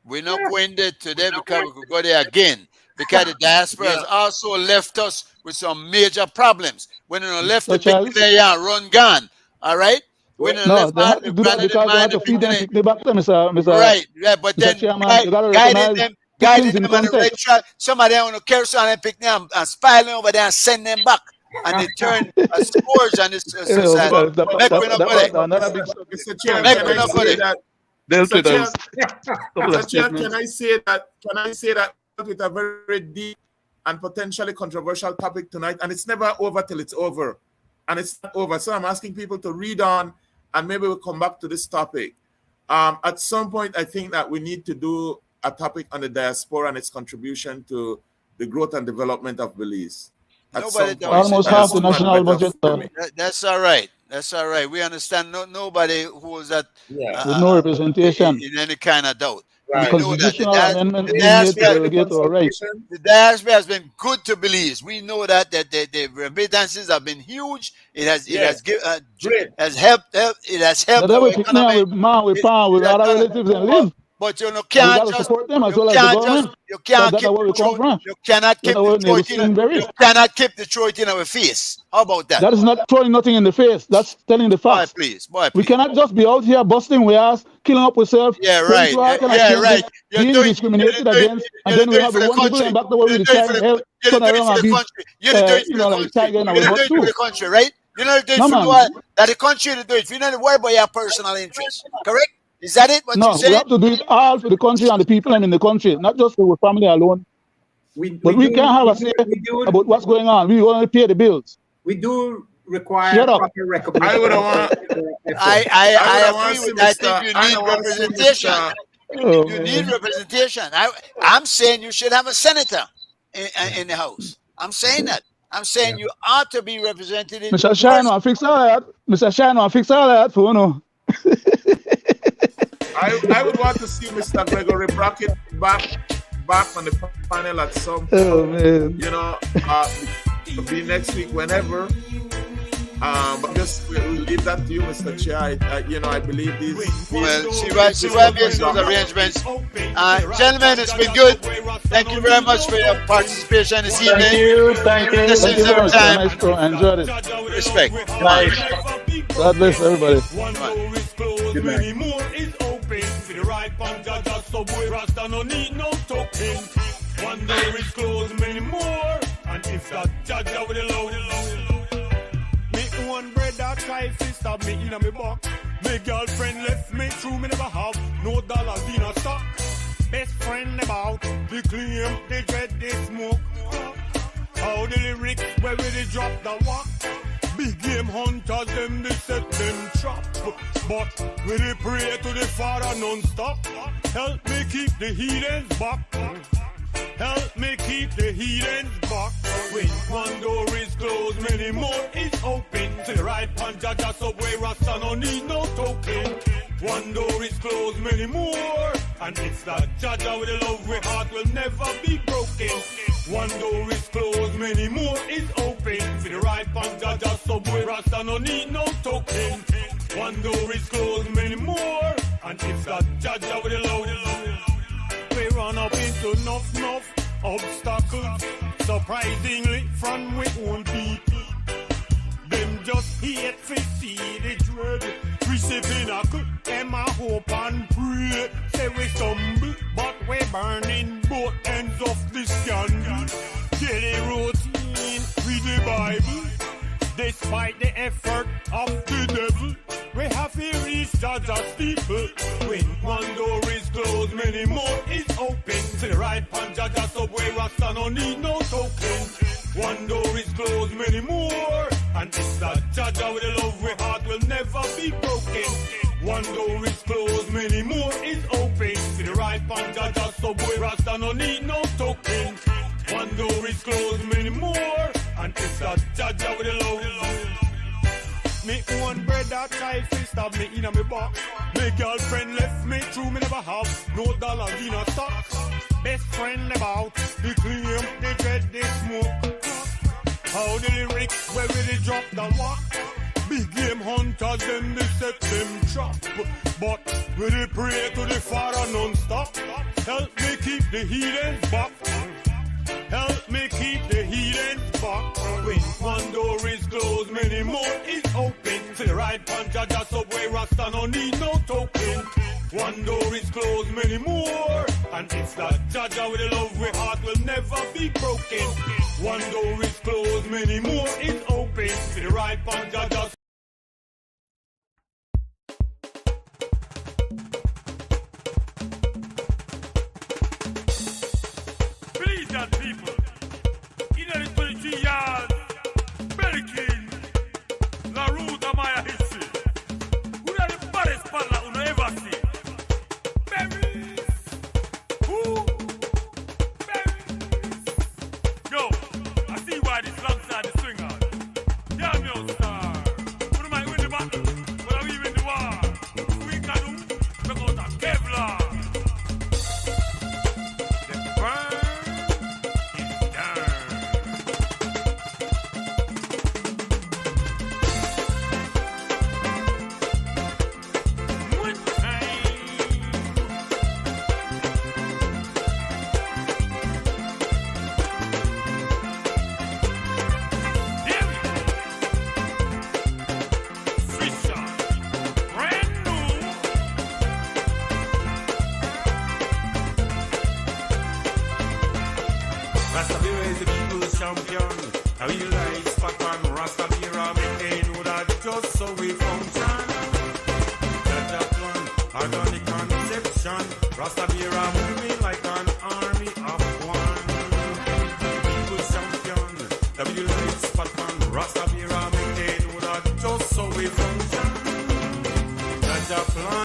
S2: we're not going there today because we could go there again. Because the diaspora has also left us with some major problems. When they left the big player run gun, all right? When they left
S4: they have to do that because they have to feed them back to Mr.
S2: Right, but then guiding them on the right track. Somebody on the carousel and pick them and spy them over there and send them back. And they turn a scourge on this society.
S3: Mr. Chair, can I say that with a very deep and potentially controversial topic tonight, and it's never over till it's over, and it's not over. So I'm asking people to read on, and maybe we'll come back to this topic. At some point, I think that we need to do a topic on the diaspora and its contribution to the growth and development of Belize.
S4: Almost half the national budget.
S2: That's all right. That's all right. We understand. Nobody holds that
S3: Yeah.
S4: With no representation.
S2: in any kind of doubt.
S3: Right.
S2: We know that
S4: Constitutional amendment
S2: the
S4: being made to
S2: diaspora,
S4: delegate our rights.
S2: the diaspora has been good to Belize. We know that the remittances have been huge. It has
S3: Great.
S2: helped. It has helped
S4: But
S2: our
S4: we pick now
S2: economy.
S4: with mom, with pa, with
S2: It has
S4: other
S2: done-
S4: relatives and live.
S2: But you know,
S4: We
S2: can't
S4: gotta
S2: just
S4: support them as
S2: you
S4: well as the
S2: can't just
S4: government.
S2: you can't
S4: That's
S2: keep
S4: where we
S2: the
S4: come
S2: throat.
S4: from.
S2: You cannot keep
S4: That's where
S2: the throat in.
S4: Navy
S2: You cannot keep the throat in our face. How about that?
S4: That is not throwing nothing in the face. That's telling the
S2: Boy,
S4: facts.
S2: please, boy,
S4: We
S2: please.
S4: cannot just be out here busting with us, killing up ourselves,
S2: Yeah,
S4: going
S2: right.
S4: through all kind of
S2: Yeah,
S4: cases,
S2: right. You're
S4: being
S2: doing
S4: discriminated
S2: you're doing-
S4: against, and
S2: you're
S4: then we
S2: doing
S4: have
S2: for
S4: the
S2: the
S4: one people
S2: country.
S4: and back the way
S2: You're
S4: we
S2: doing
S4: try
S2: for
S4: to
S2: the
S4: help,
S2: you're
S4: turn
S2: doing
S4: around
S2: for
S4: and
S2: the
S4: be,
S2: country. You're doing for the
S4: like
S2: country.
S4: tiger in our
S2: You're
S4: butt
S2: doing for
S4: too.
S2: the country, right? You're not doing
S4: No,
S2: for the
S4: man.
S2: one that the country to do it. You're not worried about your personal interest. Correct? Is that it? What you
S4: No, we
S2: saying?
S4: have to do it all for the country and the people and in the country, not just for our family alone. But we can't have a say about what's going on. We only pay the bills.
S1: We do require
S4: Shut up.
S1: proper recognition.
S3: I would want.
S2: I
S3: wanna
S2: agree
S3: see
S2: with that. I
S3: Mr.
S2: think
S3: I
S2: you
S3: don't
S2: need
S3: wanna see
S2: representation.
S3: Mr.
S4: Oh,
S2: You need
S4: man.
S2: representation. I'm saying you should have a senator in the House. I'm saying that. I'm saying you ought to be represented in.
S4: Mr. Shine will fix all that. Mr. Shine will fix all that for you.
S3: I would want to see Mr. Gregory Brackett back on the panel at some point.
S4: Oh, man.
S3: You know, be next week whenever. But just we'll leave that to you, Mr. Chair. I believe these.
S2: Well, see why makes those arrangements. Gentlemen, it's been good. Thank you very much for your participation this evening.
S5: Thank you.
S2: This
S4: Thank
S2: is
S4: you very
S2: every
S4: much.
S2: time.
S4: Nice show. I enjoyed it.
S2: Respect.
S5: Nice.
S4: God bless everybody.
S6: One door is closed,
S1: Good night.
S6: many more is open. For the right panja, just subway rasta no need no token. One door is closed, many more. And if that judge with the load, me one brother try to stab me in a me box. My girlfriend left me true, me never have no dollars in a stock. Best friend about the claim, they dread, they smoke. How the lyrics, where will they drop the walk? Big game hunters, them they set them trap. But we they pray to the Father non-stop. Help me keep the heathens back. Help me keep the heathens back. When one door is closed, many more is open. To the right panja, just subway rasta no need no token. One door is closed, many more. And it's that Jaja with the love we heart will never be broken. One door is closed, many more is open. To the right panja, just subway rasta no need no token. One door is closed, many more. And it's that Jaja with the love. We run up into enough obstacles. Surprisingly, from we own people. Them just hate to see the dread. We say pinnacle, them a hope and pray. Say we stumble, but we burning both ends of the scandal. Daily routine, read the Bible. Despite the effort of the devil, we have to reach Jaja's steeple. When one door is closed, many more is open. To the right panja, just subway rasta no need no token. One door is closed, many more. And it's that Jaja with the love we heart will never be broken. One door is closed, many more is open. To the right panja, just subway rasta no need no token. One door is closed, many more. And it's that Jaja with the love. Me one brother try to stab me in a me box. My girlfriend left me true, me never have no dollars in a stock. Best friend about the claim, they dread, they smoke. How the lyrics, where will they drop the walk? Big game hunters, them they set them trap. But will they pray to the Father non-stop? Help me keep the heathens back. Help me keep the heathens back. When one door is closed, many more is open. To the right panja, just subway rasta no need no token. One door is closed, many more. And it's that Jaja with the love we heart will never be broken. One door is closed, many more is open. To the right panja, just please that people. In the 23 years, Berry King, La Ruta Maya history. Who are the baddest partner you ever see? Berries. Who? Berries. Yo, I see why this alongside the swingers. Yeah, me old star. champion. Now we like spot on Rasta Bira, make they know that just so we function. Jaja plan, organic conception. Rasta Bira moving like an army of one. People champion. Now we like spot on Rasta Bira.